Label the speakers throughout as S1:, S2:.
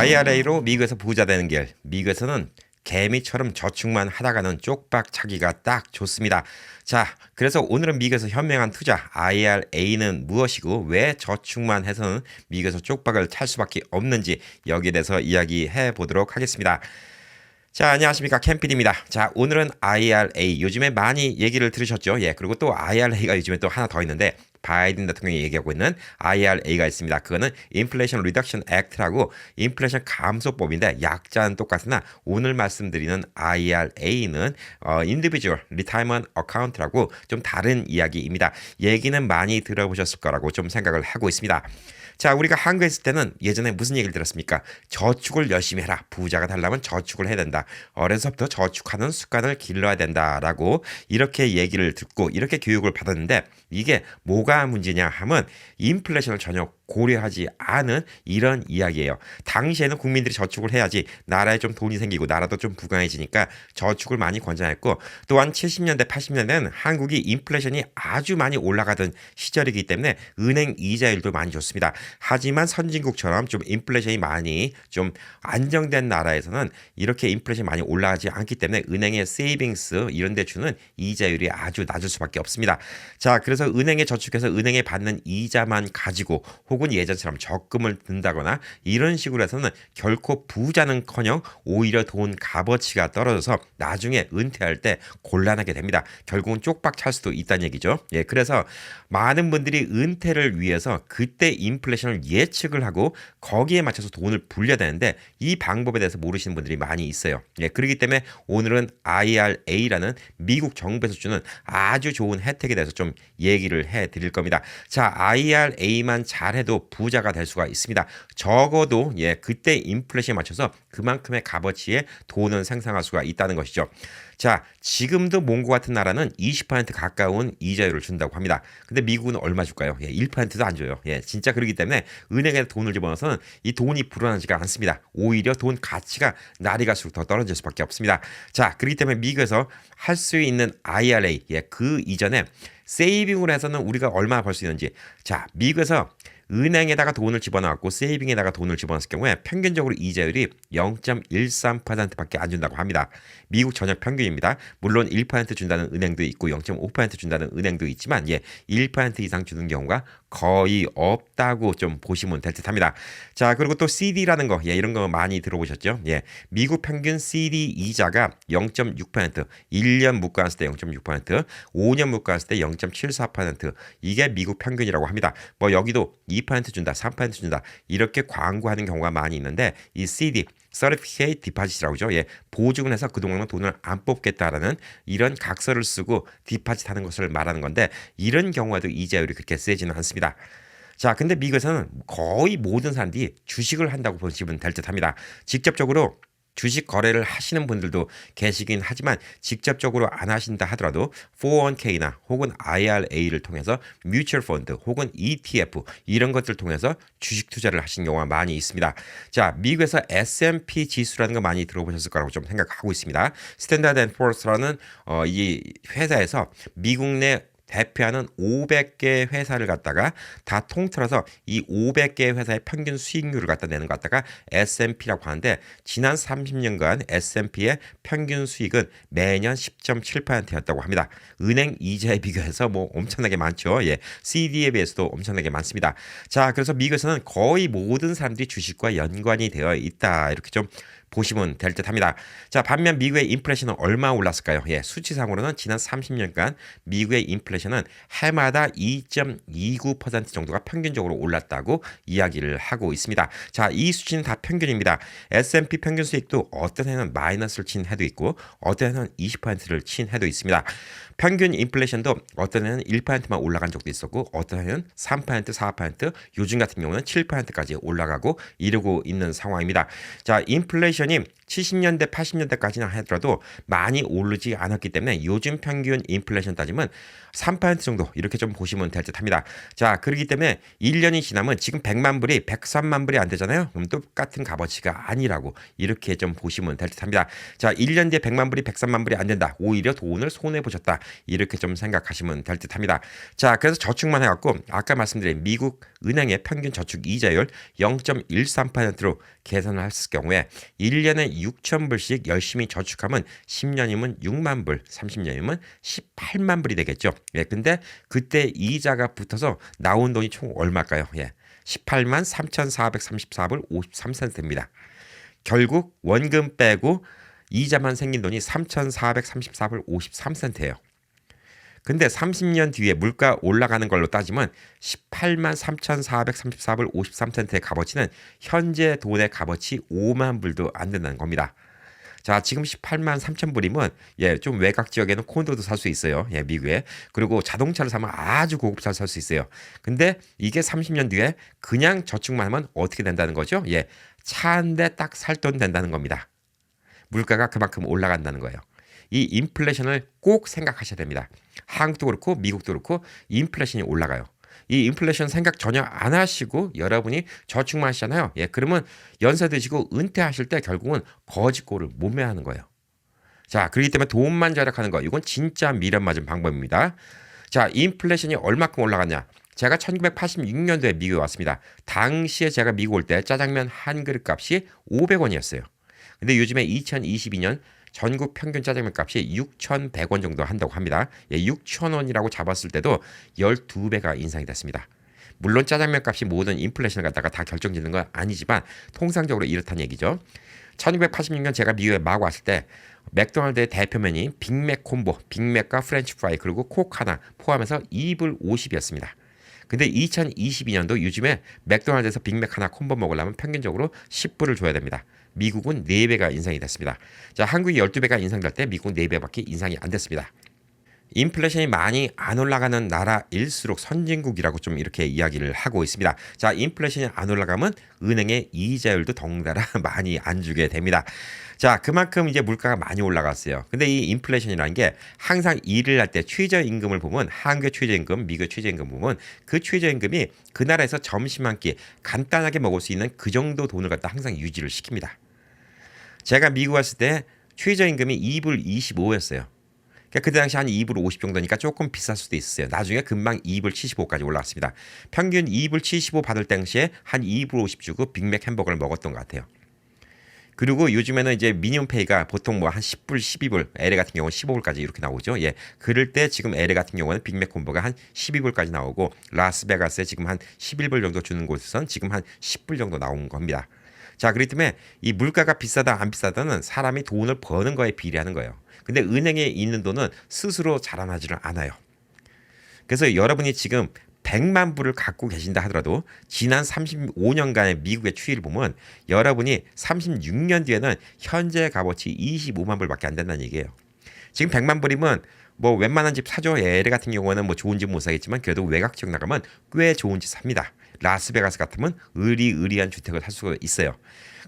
S1: IRA로 미국에서 부자 되는 길. 미국에서는 개미처럼 저축만 하다가는 쪽박차기가 딱 좋습니다. 자, 그래서 오늘은 미국에서 현명한 투자 IRA는 무엇이고 왜 저축만 해서는 미국에서 쪽박을 찰 수밖에 없는지 여기에 대해서 이야기해 보도록 하겠습니다. 자, 안녕하십니까. 캠피디입니다. 자, 오늘은 IRA. 요즘에 많이 얘기를 들으셨죠? 예, 그리고 또 IRA가 요즘에 또 하나 더 있는데 바이든 대통령이 얘기하고 있는 IRA가 있습니다. 그거는 Inflation Reduction Act라고 인플레이션 감소법인데 약자는 똑같으나 오늘 말씀드리는 IRA는 Individual Retirement Account라고 좀 다른 이야기입니다. 얘기는 많이 들어보셨을 거라고 좀 생각을 하고 있습니다. 자, 우리가 한국에 있을 때는 예전에 무슨 얘기를 들었습니까? 저축을 열심히 해라. 부자가 되려면 저축을 해야 된다. 어려서부터 저축하는 습관을 길러야 된다라고 이렇게 얘기를 듣고 이렇게 교육을 받았는데 이게 뭐가 문제냐 하면 인플레이션을 전혀 고려하지 않은 이런 이야기예요. 당시에는 국민들이 저축을 해야지 나라에 좀 돈이 생기고 나라도 좀 부강해지니까 저축을 많이 권장했고 또한 70년대, 80년대는 한국이 인플레이션이 아주 많이 올라가던 시절이기 때문에 은행 이자율도 많이 좋습니다. 하지만 선진국처럼 좀 인플레이션이 많이 좀 안정된 나라에서는 이렇게 인플레이션이 많이 올라가지 않기 때문에 은행의 세이빙스 이런 데 주는 이자율이 아주 낮을 수밖에 없습니다. 자, 그래서 은행에 저축해서 은행에 받는 이자만 가지고 혹은 예전처럼 적금을 든다거나 이런 식으로 해서는 결코 부자는커녕 오히려 돈 값어치가 떨어져서 나중에 은퇴할 때 곤란하게 됩니다. 결국은 쪽박 찰 수도 있다는 얘기죠. 예, 그래서 많은 분들이 은퇴를 위해서 그때 인플레이션을 예측을 하고 거기에 맞춰서 돈을 불려야 되는데 이 방법에 대해서 모르시는 분들이 많이 있어요. 예, 그렇기 때문에 오늘은 IRA라는 미국 정부에서 주는 아주 좋은 혜택에 대해서 좀 얘기를 해 드릴 겁니다. 자, IRA만 잘해도 부자가 될 수가 있습니다. 적어도 예, 그때 인플레이션에 맞춰서 그만큼의 값어치의 돈을 생산할 수가 있다는 것이죠. 자, 지금도 몽고 같은 나라는 20% 가까운 이자율을 준다고 합니다. 근데 미국은 얼마 줄까요? 예, 1%도 안 줘요. 예, 진짜 그렇기 때문에 은행에 돈을 집어넣어서는 이 돈이 불어나지가 않습니다. 오히려 돈 가치가 날이 갈수록 더 떨어질 수밖에 없습니다. 자, 그렇기 때문에 미국에서 할 수 있는 IRA, 예, 그 이전에 세이빙으로 해서는 우리가 얼마나 벌 수 있는지. 자, 미국에서 은행에다가 돈을 집어넣고 세이빙에다가 돈을 집어넣을 경우에 평균적으로 이자율이 0.13%밖에 안 준다고 합니다. 미국 전역 평균입니다. 물론 1% 준다는 은행도 있고 0.5% 준다는 은행도 있지만 1% 이상 주는 경우가 거의 없다고 좀 보시면 될 듯합니다. 자, 그리고 또 CD라는 거, 이런 거 많이 들어보셨죠? 미국 평균 CD 이자가 0.6%, 1년 묶어놨을 때 0.6%, 5년 묶어놨을 때 0.74%, 이게 미국 평균이라고 합니다. 뭐 여기도 2% 준다, 3% 준다 이렇게 광고하는 경우가 많이 있는데 이 CD Certificate Deposit이라고 하죠. 보증을 해서 그동안은 돈을 안 뽑겠다라는 이런 각서를 쓰고 디파짓 하는 것을 말하는 건데 이런 경우에도 이자율이 그렇게 세지는 않습니다. 자, 근데 미국에서는 거의 모든 사람들이 주식을 한다고 보시면 될 듯합니다. 직접적으로 주식 거래를 하시는 분들도 계시긴 하지만 직접적으로 안 하신다 하더라도 401k나 혹은 IRA를 통해서 뮤추얼 펀드 혹은 ETF 이런 것들 통해서 주식 투자를 하신 경우가 많이 있습니다. 자, 미국에서 S&P 지수라는 거 많이 들어보셨을 거라고 좀 생각하고 있습니다. 스탠다드 앤 포어스라는 이 회사에서 미국 내 대표하는 500개 회사를 갖다가 다 통틀어서 이 500개 회사의 평균 수익률을 갖다 내는 것 갖다가 S&P라고 하는데 지난 30년간 S&P의 평균 수익은 매년 10.7%였다고 합니다. 은행 이자에 비교해서 뭐 엄청나게 많죠. CD에 비해서도 엄청나게 많습니다. 자, 그래서 미국에서는 거의 모든 사람들이 주식과 연관이 되어 있다. 이렇게 좀 보시면 될 듯합니다. 자, 반면 미국의 인플레이션은 얼마 올랐을까요? 수치상으로는 지난 30년간 미국의 인플레이션은 해마다 2.29% 정도가 평균적으로 올랐다고 이야기를 하고 있습니다. 자, 이 수치는 다 평균입니다. S&P 평균 수익도 어떤 해는 마이너스를 친 해도 있고 어떤 해는 20%를 친 해도 있습니다. 평균 인플레이션도 어떤 해는 1%만 올라간 적도 있었고 어떤 해는 3%, 4%, 요즘 같은 경우는 7%까지 올라가고 이러고 있는 상황입니다. 자, 인플레이션이 70년대, 80년대까지나 하더라도 많이 오르지 않았기 때문에 요즘 평균 인플레이션 따지면 3% 정도 이렇게 좀 보시면 될 듯합니다. 자, 그렇기 때문에 1년이 지나면 지금 100만 불이 103만 불이 안 되잖아요. 그럼 똑같은 값어치가 아니라고 이렇게 좀 보시면 될 듯합니다. 자, 1년 뒤에 100만 불이 103만 불이 안 된다. 오히려 돈을 손해 보셨다. 이렇게 좀 생각하시면 될 듯합니다. 자, 그래서 저축만 해갖고 아까 말씀드린 미국 은행의 평균 저축 이자율 0.13%로 계산을 했을 경우에 1년에 6천 불씩 열심히 저축하면 10년이면 6만 불, 30년이면 18만 불이 되겠죠. 예, 근데 그때 이자가 붙어서 나온 돈이 총 얼마일까요? 예, 18만 3,434불 53센트입니다. 결국 원금 빼고 이자만 생긴 돈이 3,434불 53센트예요. 근데 30년 뒤에 물가 올라가는 걸로 따지면 18만 3,434불 53센트의 값어치는 현재 돈의 값어치 5만 불도 안 된다는 겁니다. 자, 지금 18만 3천 불이면 예, 좀 외곽 지역에는 콘도도 살 수 있어요. 예, 미국에. 그리고 자동차를 사면 아주 고급차를 살 수 있어요. 근데 이게 30년 뒤에 그냥 저축만 하면 어떻게 된다는 거죠? 예, 차 한 대 딱 살 돈 된다는 겁니다. 물가가 그만큼 올라간다는 거예요. 이 인플레이션을 꼭 생각하셔야 됩니다. 한국도 그렇고 미국도 그렇고 인플레이션이 올라가요. 이 인플레이션 생각 전혀 안 하시고 여러분이 저축만 하시잖아요. 예, 그러면 연세 드시고 은퇴하실 때 결국은 거지꼴을 모매하는 거예요. 자, 그렇기 때문에 돈만 절약하는 거 이건 진짜 미련 맞은 방법입니다. 자, 인플레이션이 얼마큼 올라갔냐? 제가 1986년도에 미국에 왔습니다. 당시에 제가 미국 올 때 짜장면 한 그릇 값이 500원이었어요. 근데 요즘에 2022년 전국 평균 짜장면 값이 6,100원 정도 한다고 합니다. 예, 6,000원이라고 잡았을 때도 12배가 인상이 됐습니다. 물론 짜장면 값이 모든 인플레이션을 갖다가 다 결정짓는 건 아니지만 통상적으로 이렇다는 얘기죠. 1986년 제가 미국에 막 왔을 때 맥도날드의 대표 메뉴인 빅맥 콤보, 빅맥과 프렌치 프라이 그리고 콕 하나 포함해서 2불 50이었습니다. 근데 2022년도 요즘에 맥도날드에서 빅맥 하나 콤보 먹으려면 평균적으로 10불을 줘야 됩니다. 미국은 4배가 인상이 됐습니다. 자, 한국이 12배가 인상될 때 미국은 4배밖에 인상이 안 됐습니다. 인플레이션이 많이 안 올라가는 나라일수록 선진국이라고 좀 이렇게 이야기를 하고 있습니다. 자, 인플레이션이 안 올라가면 은행의 이자율도 덩달아 많이 안 주게 됩니다. 자, 그만큼 이제 물가가 많이 올라갔어요. 근데 이 인플레이션이라는 게 항상 일을 할 때 최저임금을 보면 한국의 최저임금, 미국의 최저임금 보면 그 최저임금이 그 나라에서 점심 한 끼 간단하게 먹을 수 있는 그 정도 돈을 갖다 항상 유지를 시킵니다. 제가 미국 왔을 때 최저임금이 2불 25였어요. 그러니까 그때 당시 한 2불 50 정도니까 조금 비쌀 수도 있었어요. 나중에 금방 2불 75까지 올라왔습니다. 평균 2불 75 받을 당시에 한 2불 50 주고 빅맥 햄버거를 먹었던 것 같아요. 그리고 요즘에는 이제 미니멈 페이가 보통 뭐 한 10불, 12불, LA 같은 경우는 15불까지 이렇게 나오죠. 예. 그럴 때 지금 LA 같은 경우는 빅맥 콤보가 한 12불까지 나오고 라스베가스에 지금 한 11불 정도 주는 곳에선 지금 한 10불 정도 나온 겁니다. 자, 그렇기 때문에 이 물가가 비싸다 안 비싸다는 사람이 돈을 버는 거에 비례하는 거예요. 근데 은행에 있는 돈은 스스로 자라나지를 않아요. 그래서 여러분이 지금 100만 불을 갖고 계신다 하더라도 지난 35년간의 미국의 추이를 보면 여러분이 36년 뒤에는 현재 값어치 25만 불밖에 안 된다는 얘기예요. 지금 100만 불이면 뭐 웬만한 집 사죠. LA 같은 경우는 뭐 좋은 집 못 사겠지만 그래도 외곽 지역 나가면 꽤 좋은 집 삽니다. 라스베가스 같으면 의리의리한 주택을 살 수가 있어요.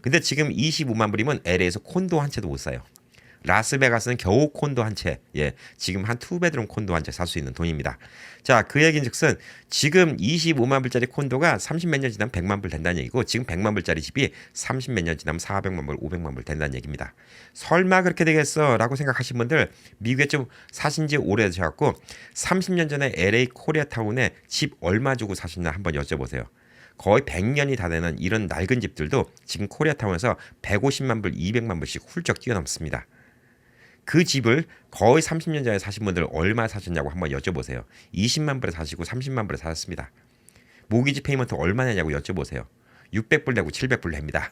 S1: 근데 지금 25만 불이면 LA에서 콘도 한 채도 못 사요. 라스베가스는 겨우 콘도 한 채, 예, 지금 한 투베드룸 콘도 한 채 살 수 있는 돈입니다. 자, 그 얘기인즉슨 지금 25만 불짜리 콘도가 30 몇 년 지나면 100만 불 된다는 얘기고 지금 100만 불짜리 집이 30 몇 년 지나면 400만 불, 500만 불 된다는 얘기입니다. 설마 그렇게 되겠어? 라고 생각하신 분들 미국에 좀 사신 지 오래되셔갖고 30년 전에 LA 코리아타운에 집 얼마 주고 사셨나 한번 여쭤보세요. 거의 100년이 다 되는 이런 낡은 집들도 지금 코리아타운에서 150만 불, 200만 불씩 훌쩍 뛰어넘습니다. 그 집을 거의 30년 전에 사신 분들 얼마 사셨냐고 한번 여쭤보세요. 20만 불에 사시고 30만 불에 사셨습니다. 모기지 페이먼트 얼마 내냐고 여쭤보세요. 600불 내고 700불 냅니다.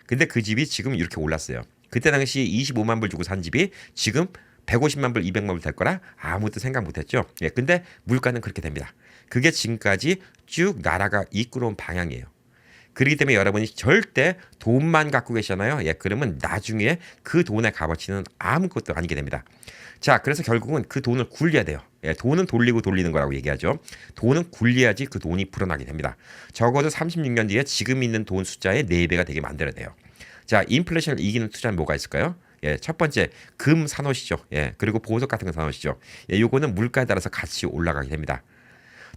S1: 근데 그 집이 지금 이렇게 올랐어요. 그때 당시 25만 불 주고 산 집이 지금 150만 불, 200만 불 될 거라 아무도 생각 못했죠. 예, 근데 물가는 그렇게 됩니다. 그게 지금까지 쭉 나라가 이끌어온 방향이에요. 그렇기 때문에 여러분이 절대 돈만 갖고 계시잖아요. 예, 그러면 나중에 그 돈의 값어치는 아무것도 아니게 됩니다. 자, 그래서 결국은 그 돈을 굴려야 돼요. 예, 돈은 돌리고 돌리는 거라고 얘기하죠. 돈은 굴려야지 그 돈이 불어나게 됩니다. 적어도 36년 뒤에 지금 있는 돈 숫자의 4배가 되게 만들어야 돼요. 자, 인플레이션을 이기는 투자는 뭐가 있을까요? 예, 첫 번째 금 사놓으시죠. 예, 그리고 보석 같은 거 사놓으시죠. 예, 요거는 물가에 따라서 같이 올라가게 됩니다.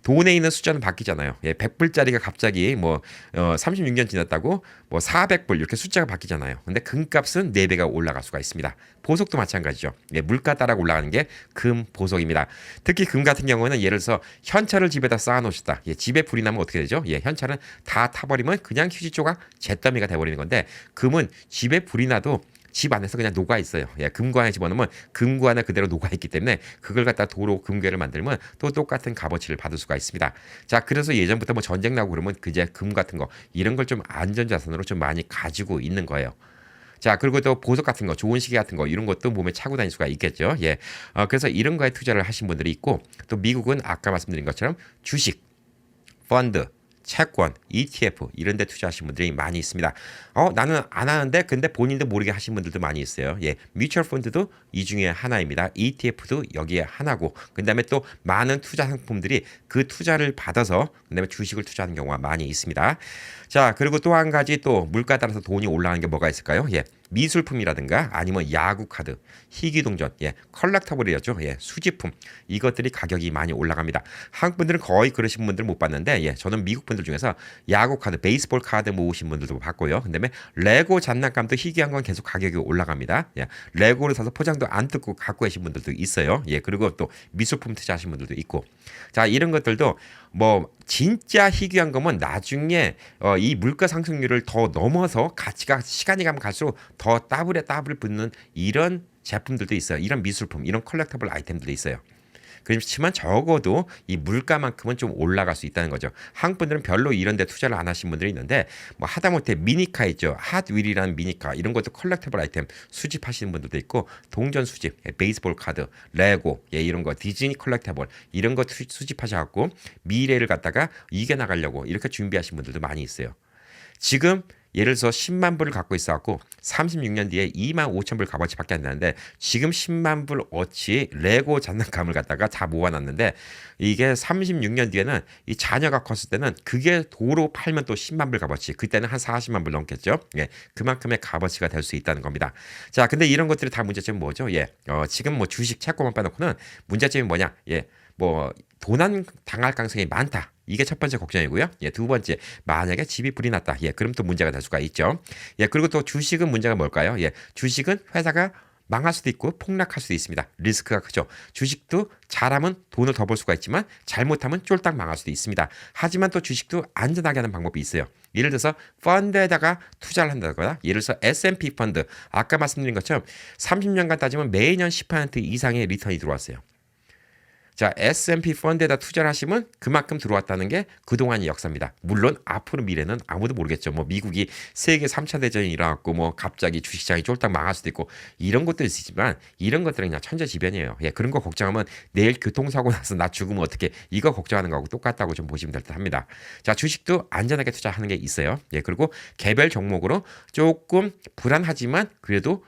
S1: 돈에 있는 숫자는 바뀌잖아요. 예, 100불짜리가 갑자기 뭐 36년 지났다고 뭐 400불 이렇게 숫자가 바뀌잖아요. 근데 금값은 4배가 올라갈 수가 있습니다. 보석도 마찬가지죠. 예, 물가 따라 올라가는 게 금, 보석입니다. 특히 금 같은 경우는 예를 들어서 현찰을 집에다 쌓아 놓으셨다. 예, 집에 불이 나면 어떻게 되죠? 예, 현찰은 다 타버리면 그냥 휴지 조각 잿더미가 돼버리는 건데 금은 집에 불이 나도 집 안에서 그냥 녹아 있어요. 예, 금관에 집어넣으면 금관에 그대로 녹아 있기 때문에 그걸 갖다 도로 금괴를 만들면 또 똑같은 값어치를 받을 수가 있습니다. 자, 그래서 예전부터 뭐 전쟁 나고 그러면 그제 금 같은 거 이런 걸 좀 안전자산으로 좀 많이 가지고 있는 거예요. 자, 그리고 또 보석 같은 거, 좋은 시계 같은 거 이런 것도 몸에 차고 다닐 수가 있겠죠. 예, 그래서 이런 거에 투자를 하신 분들이 있고 또 미국은 아까 말씀드린 것처럼 주식, 펀드, 채권, ETF 이런 데 투자하신 분들이 많이 있습니다. 나는 안 하는데 근데 본인도 모르게 하신 분들도 많이 있어요. 예, 뮤추얼 펀드도 이 중에 하나입니다. ETF도 여기에 하나고 그다음에 또 많은 투자 상품들이 그 투자를 받아서 그다음에 주식을 투자하는 경우가 많이 있습니다. 자, 그리고 또 한 가지 또 물가 따라서 돈이 올라가는 게 뭐가 있을까요? 예, 미술품이라든가 아니면 야구 카드, 희귀동전, 예, 컬렉터블이었죠. 예, 수집품 이것들이 가격이 많이 올라갑니다. 한국 분들은 거의 그러신 분들 못 봤는데, 예, 저는 미국 분들 중에서 야구 카드, 베이스볼 카드 모으신 분들도 봤고요. 그다음에 레고 장난감도 희귀한 건 계속 가격이 올라갑니다. 예, 레고를 사서 포장도 안 뜯고 갖고 계신 분들도 있어요. 예, 그리고 또 미술품 투자하신 분들도 있고, 자, 이런 것들도 뭐 진짜 희귀한 거면 나중에 이 물가 상승률을 더 넘어서 가치가 시간이 가면 갈수록 더 더블에 더블 붙는 이런 제품들도 있어요. 이런 미술품, 이런 컬렉터블 아이템들도 있어요. 그렇지만 적어도 이 물가만큼은 좀 올라갈 수 있다는 거죠. 한국 분들은 별로 이런 데 투자를 안 하신 분들이 있는데 뭐 하다못해 미니카 있죠. 핫윌이라는 미니카 이런 것도 컬렉터블 아이템 수집하시는 분들도 있고 동전 수집, 베이스볼 카드, 레고 이런 거 디즈니 컬렉터블 이런 거 수집하셔갖고 미래를 갖다가 이겨나가려고 이렇게 준비하신 분들도 많이 있어요. 지금 예를 들어서 10만 불을 갖고 있어갖고 36년 뒤에 2만 5천 불 값어치밖에 안 나는데 지금 10만 불 어치 레고 장난감을 갖다가 다 모아놨는데 이게 36년 뒤에는 이 자녀가 컸을 때는 그게 도로 팔면 또 10만 불 값어치 그때는 한 40만 불 넘겠죠. 예, 그만큼의 값어치가 될 수 있다는 겁니다. 자, 근데 이런 것들이 다 문제점이 뭐죠? 예, 지금 뭐 주식 채권만 빼놓고는 문제점이 뭐냐? 예, 뭐 도난 당할 가능성이 많다. 이게 첫 번째 걱정이고요. 예, 두 번째, 만약에 집이 불이 났다. 예, 그럼 또 문제가 될 수가 있죠. 예, 그리고 또 주식은 문제가 뭘까요? 예, 주식은 회사가 망할 수도 있고 폭락할 수도 있습니다. 리스크가 크죠. 주식도 잘하면 돈을 더 벌 수가 있지만 잘못하면 쫄딱 망할 수도 있습니다. 하지만 또 주식도 안전하게 하는 방법이 있어요. 예를 들어서 펀드에다가 투자를 한다거나 예를 들어서 S&P 펀드 아까 말씀드린 것처럼 30년간 따지면 매년 10% 이상의 리턴이 들어왔어요. 자, S&P 펀드에다 투자를 하시면 그만큼 들어왔다는 게 그동안의 역사입니다. 물론 앞으로 미래는 아무도 모르겠죠. 뭐 미국이 세계 3차 대전이 일어났고 뭐 갑자기 주식시장이 쫄딱 망할 수도 있고 이런 것도 있지만 이런 것들은 그냥 천재지변이에요. 예, 그런 거 걱정하면 내일 교통사고 나서 나 죽으면 어떻게 이거 걱정하는 거하고 똑같다고 좀 보시면 될 듯 합니다. 자, 주식도 안전하게 투자하는 게 있어요. 예, 그리고 개별 종목으로 조금 불안하지만 그래도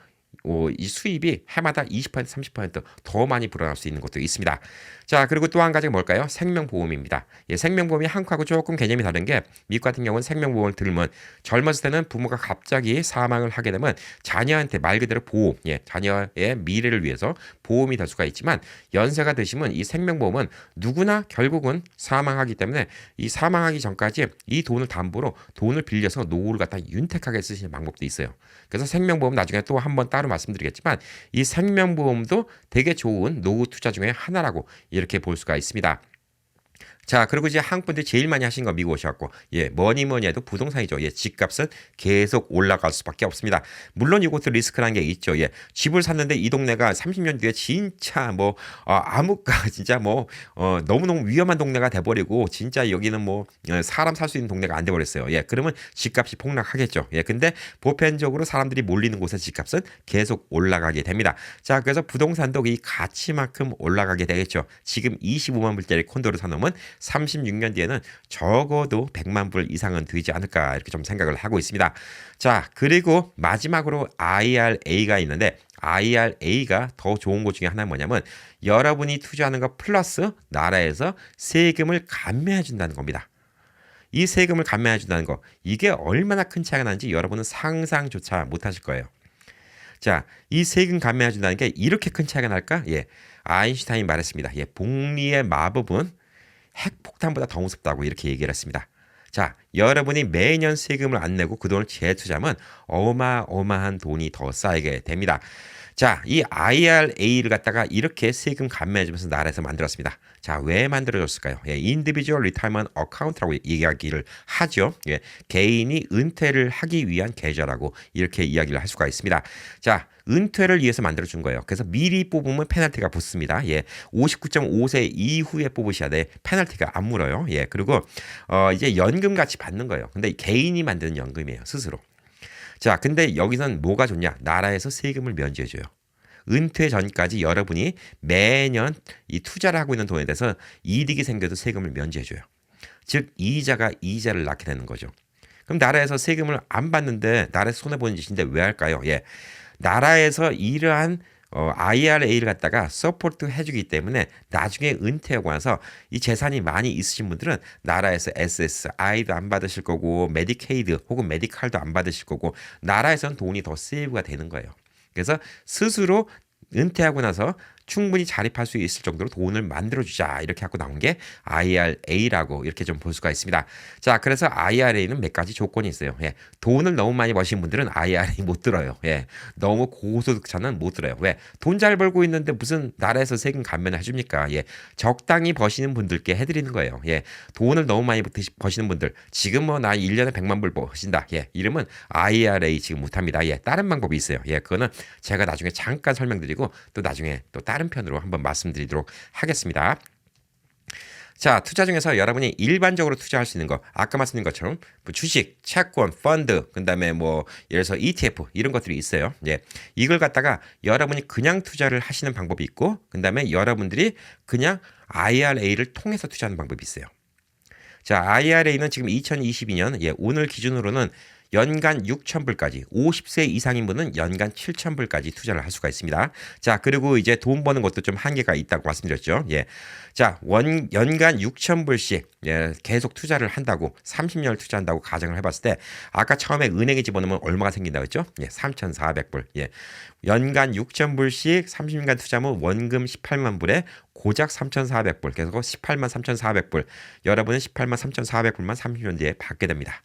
S1: 이 수입이 해마다 20% 30%더 많이 불어날 수 있는 것도 있습니다. 자, 그리고 또 한 가지가 뭘까요? 생명보험입니다. 예, 생명보험이 한국하고 조금 개념이 다른 게 미국 같은 경우는 생명보험을 들면 젊었을 때는 부모가 갑자기 사망을 하게 되면 자녀한테 말 그대로 보험, 예, 자녀의 미래를 위해서 보험이 될 수가 있지만 연세가 드시면 이 생명보험은 누구나 결국은 사망하기 때문에 이 사망하기 전까지 이 돈을 담보로 돈을 빌려서 노후를 갖다 윤택하게 쓰시는 방법도 있어요. 그래서 생명보험 나중에 또 한 번 따로 말씀드리겠지만 이 생명보험도 되게 좋은 노후 투자 중에 하나라고 이렇게 볼 수가 있습니다. 자, 그리고 이제 한국 분들이 제일 많이 하신 거 미국 오셔갖고, 예, 뭐니 해도 부동산이죠. 예, 집값은 계속 올라갈 수밖에 없습니다. 물론 이것도 리스크라는 게 있죠. 예, 집을 샀는데 이 동네가 30년 뒤에 진짜 뭐, 암흑가, 진짜 뭐, 너무너무 위험한 동네가 돼버리고, 진짜 여기는 뭐, 사람 살 수 있는 동네가 안 돼버렸어요. 예, 그러면 집값이 폭락하겠죠. 예, 근데 보편적으로 사람들이 몰리는 곳의 집값은 계속 올라가게 됩니다. 자, 그래서 부동산도 이 가치만큼 올라가게 되겠죠. 지금 25만 불짜리 콘도를 사놓으면 36년 뒤에는 적어도 100만 불 이상은 되지 않을까 이렇게 좀 생각을 하고 있습니다. 자, 그리고 마지막으로 IRA가 있는데 IRA가 더 좋은 것 중에 하나는 뭐냐면 여러분이 투자하는 것 플러스 나라에서 세금을 감면해 준다는 겁니다. 이 세금을 감면해 준다는 거 이게 얼마나 큰 차이가 나는지 여러분은 상상조차 못하실 거예요. 자, 이 세금 감면해 준다는 게 이렇게 큰 차이가 날까? 예, 아인슈타인이 말했습니다. 예, 복리의 마법은 핵폭탄보다 더 무섭다고 이렇게 얘기를 했습니다. 자, 여러분이 매년 세금을 안 내고 그 돈을 재투자하면 어마어마한 돈이 더 쌓이게 됩니다. 자, 이 IRA를 갖다가 이렇게 세금 감면해주면서 나라에서 만들었습니다. 자, 왜 만들어졌을까요? 예, Individual Retirement Account라고 이야기를 하죠. 예, 개인이 은퇴를 하기 위한 계좌라고 이렇게 이야기를 할 수가 있습니다. 자, 은퇴를 위해서 만들어준 거예요. 그래서 미리 뽑으면 페널티가 붙습니다. 예, 59.5세 이후에 뽑으셔야 돼. 페널티가 안 물어요. 예, 그리고 이제 연금 같이 받는 거예요. 근데 개인이 만드는 연금이에요, 스스로. 자, 근데 여기선 뭐가 좋냐? 나라에서 세금을 면제해줘요. 은퇴 전까지 여러분이 매년 이 투자를 하고 있는 돈에 대해서 이득이 생겨도 세금을 면제해줘요. 즉, 이자가 이자를 낳게 되는 거죠. 그럼 나라에서 세금을 안 받는데 나라에서 손해보는 짓인데 왜 할까요? 예, 나라에서 이러한 IRA를 갖다가 서포트 해주기 때문에 나중에 은퇴하고 나서 이 재산이 많이 있으신 분들은 나라에서 SSI도 안 받으실 거고 메디케이드 혹은 메디칼도 안 받으실 거고 나라에서는 돈이 더 세이브가 되는 거예요. 그래서 스스로 은퇴하고 나서 충분히 자립할 수 있을 정도로 돈을 만들어주자 이렇게 하고 나온 게 IRA라고 이렇게 좀 볼 수가 있습니다. 자, 그래서 IRA는 몇 가지 조건이 있어요. 예, 돈을 너무 많이 버신 분들은 IRA 못 들어요. 예, 너무 고소득자는 못 들어요. 왜? 돈 잘 벌고 있는데 무슨 나라에서 세금 감면을 해줍니까? 예, 적당히 버시는 분들께 해드리는 거예요. 예, 돈을 너무 많이 버시는 분들 지금 뭐 나 1년에 100만 불 버신다. 예, 이러면 IRA 지금 못합니다. 예, 다른 방법이 있어요. 예, 그거는 제가 나중에 잠깐 설명드리고 또 나중에 또 다른 편으로 한번 말씀드리도록 하겠습니다. 자, 투자 중에서 여러분이 일반적으로 투자할 수 있는 거, 아까 말씀드린 것처럼 뭐 주식, 채권, 펀드, 그다음에 뭐 예를 들어서 ETF 이런 것들이 있어요. 예, 이걸 갖다가 여러분이 그냥 투자를 하시는 방법이 있고, 그다음에 여러분들이 그냥 IRA를 통해서 투자하는 방법이 있어요. 자, IRA는 지금 2022년 오늘 기준으로는 연간 6,000불까지 50세 이상인 분은 연간 7,000불까지 투자를 할 수가 있습니다. 자, 그리고 이제 돈 버는 것도 좀 한계가 있다고 말씀드렸죠. 예. 자, 연간 6,000불씩 계속 투자를 한다고 30년을 투자한다고 가정을 해봤을 때 아까 처음에 은행에 집어넣으면 얼마가 생긴다고 했죠? 예, 3,400불. 예. 연간 6,000불씩 30년간 투자하면 원금 18만 불에 고작 3,400불. 그래서 18만 3,400불. 여러분은 18만 3,400불만 30년 뒤에 받게 됩니다.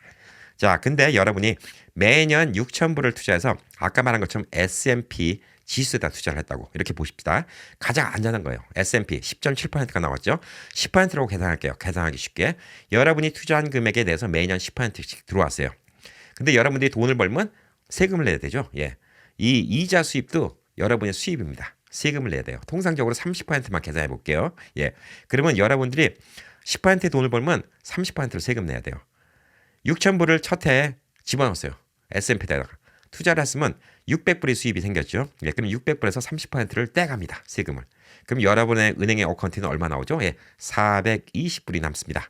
S1: 자, 근데 여러분이 매년 6,000불을 투자해서 아까 말한 것처럼 S&P 지수에다 투자를 했다고 이렇게 보십시다. 가장 안전한 거예요. S&P 10.7%가 나왔죠. 10%라고 계산할게요. 계산하기 쉽게. 여러분이 투자한 금액에 대해서 매년 10%씩 들어왔어요. 근데 여러분들이 돈을 벌면 세금을 내야 되죠. 예. 이 이자 수입도 여러분의 수입입니다. 세금을 내야 돼요. 통상적으로 30%만 계산해 볼게요. 예. 그러면 여러분들이 10%의 돈을 벌면 30%를 세금 내야 돼요. 6,000불을 첫 해에 집어넣었어요. S&P에다가. 투자를 했으면 600불의 수입이 생겼죠. 예, 그럼 600불에서 30%를 떼갑니다. 세금을. 그럼 여러분의 은행의 어카운트는 얼마 나오죠? 예, 420불이 남습니다.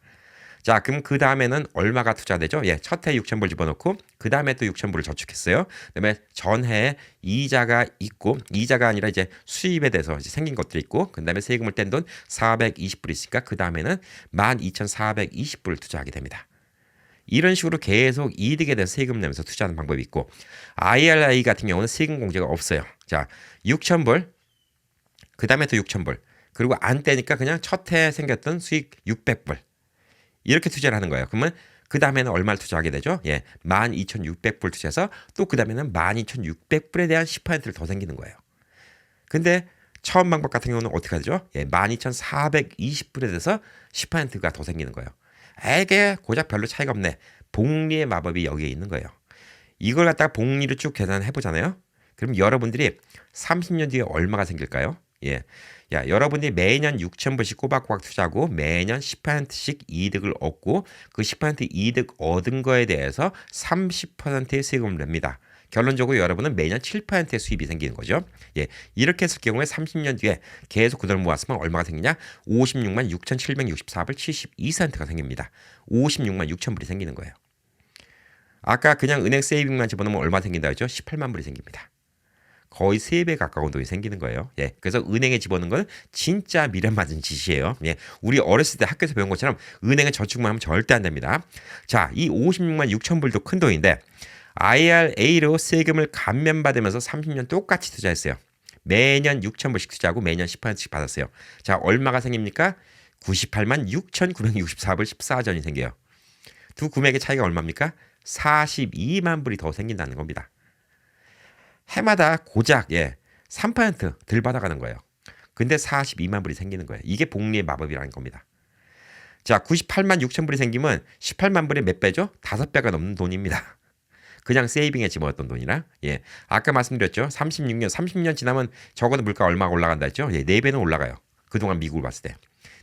S1: 자, 그럼 그 다음에는 얼마가 투자되죠? 예, 첫 해 6,000불 집어넣고 그 다음에 또 6,000불을 저축했어요. 그다음에 전해에 이자가 있고 이자가 아니라 이제 수입에 대해서 이제 생긴 것들이 있고 그 다음에 세금을 뗀 돈 420불이 있으니까 그 다음에는 12,420불을 투자하게 됩니다. 이런 식으로 계속 이득에 대해서 세금 내면서 투자하는 방법이 있고 IRA 같은 경우는 세금 공제가 없어요. 자, 6,000불 그 다음에 또 6,000불 그리고 안 떼니까 그냥 첫 해 생겼던 수익 600불 이렇게 투자를 하는 거예요. 그러면 그 다음에는 얼마를 투자하게 되죠? 예, 12,600불 투자해서 또 그 다음에는 12,600불에 대한 10%를 더 생기는 거예요. 근데 처음 방법 같은 경우는 어떻게 하죠? 예, 12,420불에 대해서 10%가 더 생기는 거예요. 에게 고작 별로 차이가 없네. 복리의 마법이 여기에 있는 거예요. 이걸 갖다가 복리를 쭉 계산해 보잖아요. 그럼 여러분들이 30년 뒤에 얼마가 생길까요? 예. 야, 여러분들이 매년 6,000불씩 꼬박꼬박 투자하고 매년 10%씩 이득을 얻고 그 10% 이득 얻은 거에 대해서 30%의 세금을 냅니다. 결론적으로 여러분은 매년 7%의 수입이 생기는 거죠. 예, 이렇게 했을 경우에 30년 뒤에 계속 그 돈을 모았으면 얼마가 생기냐? 56만 6,764불 72센트가 생깁니다. 56만 6천 불이 생기는 거예요. 아까 그냥 은행 세이빙만 집어넣으면 얼마 생긴다 했죠? 18만 불이 생깁니다. 거의 3배 가까운 돈이 생기는 거예요. 예. 그래서 은행에 집어넣는 건 진짜 미련 맞은 짓이에요. 예. 우리 어렸을 때 학교에서 배운 것처럼 은행에 저축만 하면 절대 안 됩니다. 자, 이 56만 6천 불도 큰 돈인데 IRA로 세금을 감면받으면서 30년 똑같이 투자했어요. 매년 6천 불씩 투자하고 매년 10%씩 받았어요. 자, 얼마가 생깁니까? 98만 6,964불 14전이 생겨요. 두 금액의 차이가 얼마입니까? 42만 불이 더 생긴다는 겁니다. 해마다 고작 3%덜 받아가는 거예요. 근데 42만 불이 생기는 거예요. 이게 복리의 마법이라는 겁니다. 자, 98만 6천 불이 생기면 18만 불의 몇 배죠? 5배가 넘는 돈입니다. 그냥 세이빙에 집어넣었던 돈이라. 예. 아까 말씀드렸죠. 30년 지나면 적어도 물가 얼마가 올라간다 했죠? 예, 4배는 올라가요. 그동안 미국을 봤을 때.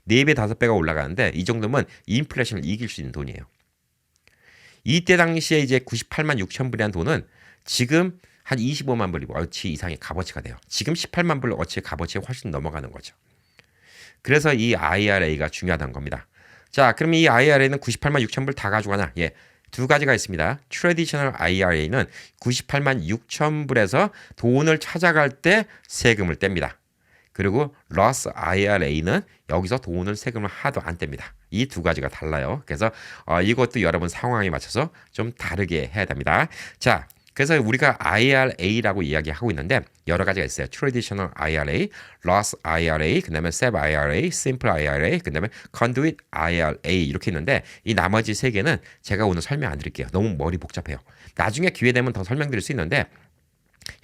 S1: 4배, 5배가 올라가는데 이 정도면 인플레이션을 이길 수 있는 돈이에요. 이때 당시에 이제 98만 6천 불이란 돈은 지금 한 25만 불이 어치 이상의 값어치가 돼요. 지금 18만 불 어치의 값어치가 훨씬 넘어가는 거죠. 그래서 이 IRA가 중요하다는 겁니다. 자, 그럼 이 IRA는 98만 6천 불 다 가져가나? 예. 두 가지가 있습니다. 트래디셔널 IRA는 98만 6천 불에서 돈을 찾아갈 때 세금을 뗍니다. 그리고 러스 IRA는 여기서 돈을 세금을 하나도 안 뗍니다. 이 두 가지가 달라요. 그래서 이것도 여러분 상황에 맞춰서 좀 다르게 해야 됩니다. 자, 그래서 우리가 IRA라고 이야기하고 있는데 여러 가지가 있어요. Traditional IRA, Roth IRA, 그다음에 SEP IRA, Simple IRA, 그다음에 Conduit IRA 이렇게 있는데 이 나머지 세 개는 제가 오늘 설명 안 드릴게요. 너무 머리 복잡해요. 나중에 기회 되면 더 설명드릴 수 있는데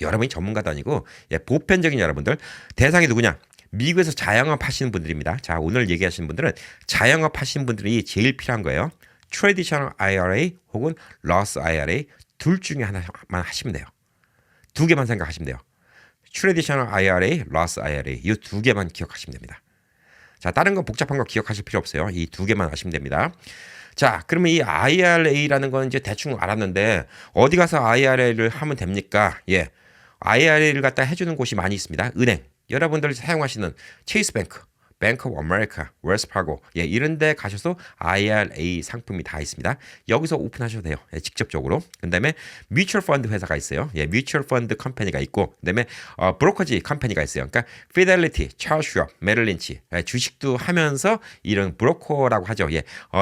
S1: 여러분이 전문가도 아니고 보편적인 여러분들 대상이 누구냐? 미국에서 자영업 하시는 분들입니다. 자, 오늘 얘기하시는 분들은 자영업 하시는 분들이 제일 필요한 거예요. Traditional IRA 혹은 Roth IRA 둘 중에 하나만 하시면 돼요. 두 개만 생각하시면 돼요. Traditional IRA, Roth IRA 이 두 개만 기억하시면 됩니다. 자, 다른 거 복잡한 거 기억하실 필요 없어요. 이 두 개만 하시면 됩니다. 자, 그러면 이 IRA라는 건 이제 대충 알았는데 어디 가서 IRA를 하면 됩니까? 예, IRA를 갖다 해주는 곳이 많이 있습니다. 은행, 여러분들 사용하시는 체이스뱅크, 뱅크 오브 아메리카, 웰스파고 이런 데 가셔서 IRA 상품이 다 있습니다. 여기서 오픈하셔도 돼요. 직접적으로. 그다음에 뮤추얼 펀드 회사가 있어요. 뮤추얼 펀드 컴퍼니가 있고 그다음에 브로커지 컴퍼니가 있어요. 그러니까 피델리티, 찰스 슈왑, 메릴 린치 주식도 하면서 이런 브로커라고 하죠.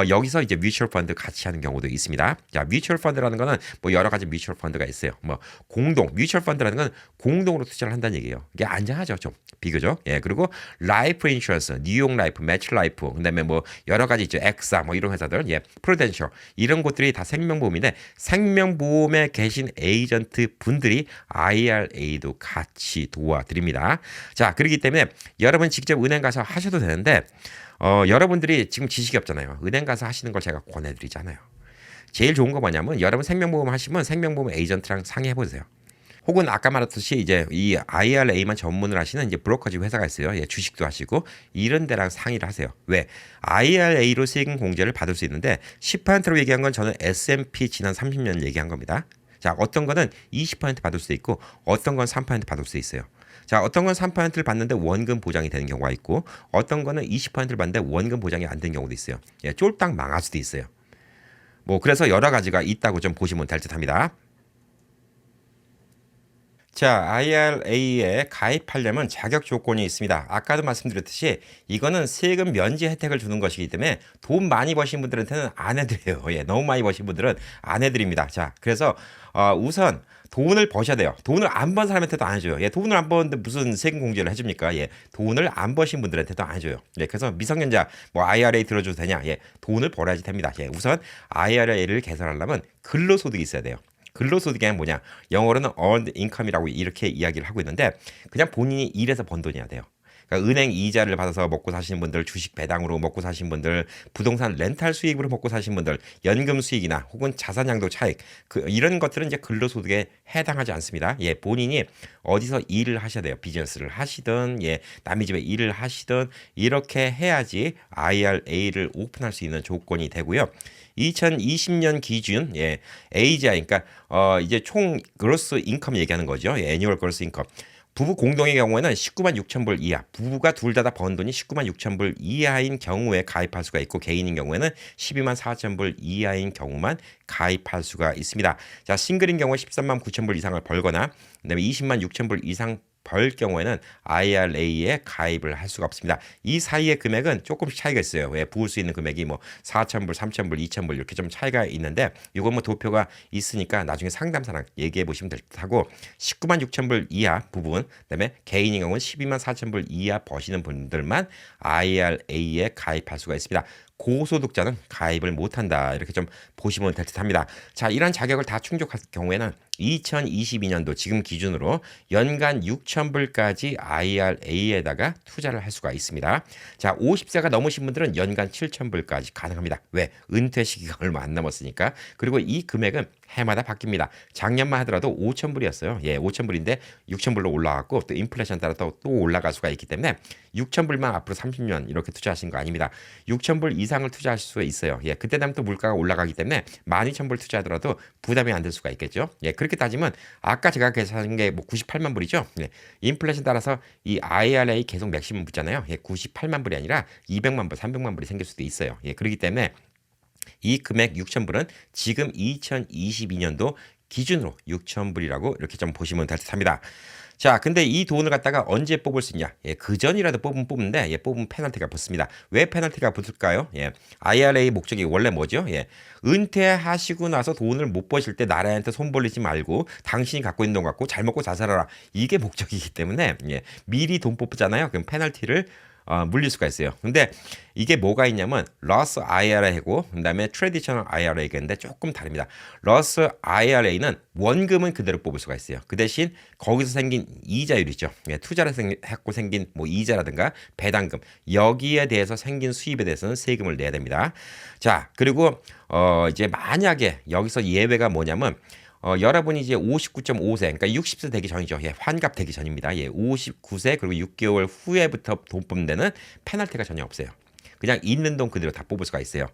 S1: 여기서 이제 뮤추얼 펀드 같이 하는 경우도 있습니다. 자, 뮤추얼 펀드라는 거는 뭐 여러 가지 뮤추얼 펀드가 있어요. 뭐 공동, 뮤추얼 펀드라는 건 공동으로 투자를 한다는 얘기예요. 이게 안전하죠, 좀. 비교죠. 그리고 라이프 인슈런스, 뉴욕 라이프, 매치 라이프, 그다음에 뭐 여러 가지 있죠. 엑사 뭐 이런 회사들, 프루덴셜 이런 곳들이 다 생명보험인데 생명보험에 계신 에이전트 분들이 IRA도 같이 도와드립니다. 자, 그렇기 때문에 여러분 직접 은행 가서 하셔도 되는데 여러분들이 지금 지식이 없잖아요. 은행 가서 하시는 걸 제가 권해드리잖아요. 제일 좋은 거 뭐냐면 여러분 생명보험 하시면 생명보험 에이전트랑 상의해 보세요. 혹은 아까 말했듯이 이제 이 IRA만 전문을 하시는 이제 브로커지 회사가 있어요. 주식도 하시고 이런 데랑 상의를 하세요. 왜? IRA로 세금 공제를 받을 수 있는데 10%로 얘기한 건 저는 S&P 지난 30년 얘기한 겁니다. 자, 어떤 거는 20% 받을 수 있고 어떤 건 3% 받을 수 있어요. 자, 어떤 건 3%를 받는데 원금 보장이 되는 경우가 있고 어떤 거는 20%를 받는데 원금 보장이 안 되는 경우도 있어요. 쫄딱 망할 수도 있어요. 뭐 그래서 여러 가지가 있다고 좀 보시면 될 듯합니다. 자, IRA에 가입하려면 자격 조건이 있습니다. 아까도 말씀드렸듯이 이거는 세금 면제 혜택을 주는 것이기 때문에 돈 많이 버신 분들한테는 안 해드려요. 너무 많이 버신 분들은 안 해드립니다. 자, 그래서 우선 돈을 버셔야 돼요. 돈을 안 번 사람한테도 안 해줘요. 돈을 안 버는데 무슨 세금 공제를 해줍니까? 돈을 안 버신 분들한테도 안 해줘요. 그래서 미성년자 뭐 IRA 들어줘도 되냐? 돈을 벌어야지 됩니다. 우선 IRA를 개설하려면 근로소득이 있어야 돼요. 근로소득이 뭐냐? 영어로는 earned income이라고 이렇게 이야기를 하고 있는데 그냥 본인이 일해서 번 돈이어야 돼요. 그러니까 은행 이자를 받아서 먹고 사시는 분들, 주식 배당으로 먹고 사시는 분들, 부동산 렌탈 수익으로 먹고 사시는 분들, 연금 수익이나 혹은 자산양도 차익 이런 것들은 이제 근로소득에 해당하지 않습니다. 본인이 어디서 일을 하셔야 돼요. 비즈니스를 하시든 남의 집에 일을 하시든 이렇게 해야지 IRA를 오픈할 수 있는 조건이 되고요. 2020년 기준 AGI 그러니까 이제 총 그로스 인컴 얘기하는 거죠. 애니얼 그로스 인컴 부부 공동의 경우에는 19만 6천 불 이하, 부부가 둘 다 번 돈이 19만 6천 불 이하인 경우에 가입할 수가 있고 개인인 경우에는 12만 4천 불 이하인 경우만 가입할 수가 있습니다. 자, 싱글인 경우에 13만 9천 불 이상을 벌거나 그다음에 20만 6천 불 이상 벌 경우에는 IRA에 가입을 할 수가 없습니다. 이 사이의 금액은 조금씩 차이가 있어요. 왜 부을 수 있는 금액이 뭐 4,000불, 3,000불, 2,000불 이렇게 좀 차이가 있는데 이건 뭐 도표가 있으니까 나중에 상담사랑 얘기해 보시면 될 듯하고 19만 6천 불 이하 부분 그다음에 개인인 경우는 12만 4천 불 이하 버시는 분들만 IRA에 가입할 수가 있습니다. 고소득자는 가입을 못한다 이렇게 좀 보시면 될 듯합니다. 자, 이런 자격을 다 충족할 경우에는 2022년도 지금 기준으로 연간 6천 불까지 IRA에다가 투자를 할 수가 있습니다. 자, 50세가 넘으신 분들은 연간 7천 불까지 가능합니다. 왜? 은퇴 시기가 얼마 안 남았으니까. 그리고 이 금액은 해마다 바뀝니다. 작년만 하더라도 5천 불이었어요. 예, 5천 불인데 6천 불로 올라갔고 또 인플레이션 따라 또 올라갈 수가 있기 때문에 6천 불만 앞으로 30년 이렇게 투자하신 거 아닙니다. 6천 불 이상을 투자하실 수가 있어요. 예, 그때 되면 또 물가가 올라가기 때문에 12,000불 투자하더라도 부담이 안 될 수가 있겠죠. 예, 그렇게 따지면 아까 제가 계산한 게 뭐 98만 불이죠. 예, 인플레이션 따라서 이 IRA 계속 맥시멈 붙잖아요. 예, 98만 불이 아니라 200만 불, 300만 불이 생길 수도 있어요. 예, 그렇기 때문에 이 금액 6,000불은 지금 2022년도 기준으로 6,000불이라고 이렇게 좀 보시면 될 듯합니다. 자, 근데 이 돈을 갖다가 언제 뽑을 수 있냐? 예, 그 전이라도 뽑는데 예, 뽑으면 페널티가 붙습니다. 왜 페널티가 붙을까요? 예, IRA 목적이 원래 뭐죠? 예, 은퇴하시고 나서 돈을 못 버실 때 나라한테 손 벌리지 말고 당신이 갖고 있는 돈 갖고 잘 먹고 잘 살아라. 이게 목적이기 때문에 예, 미리 돈 뽑잖아요. 그럼 페널티를 물릴 수가 있어요. 근데 이게 뭐가 있냐면 러스 IRA고 그다음에 트래디셔널 IRA가 있는데 조금 다릅니다. 러스 IRA는 원금은 그대로 뽑을 수가 있어요. 그 대신 거기서 생긴 이자율이죠. 예, 투자를 했고 생긴 뭐 이자라든가 배당금 여기에 대해서 생긴 수입에 대해서는 세금을 내야 됩니다. 자, 그리고 이제 만약에 여기서 예외가 뭐냐면 여러분이 이제 59.5세, 그러니까 60세 되기 전이죠. 예, 환갑 되기 전입니다. 예, 59세 그리고 6개월 후에부터 돈 뽑는 데는 페널티가 전혀 없어요. 그냥 있는 돈 그대로 다 뽑을 수가 있어요.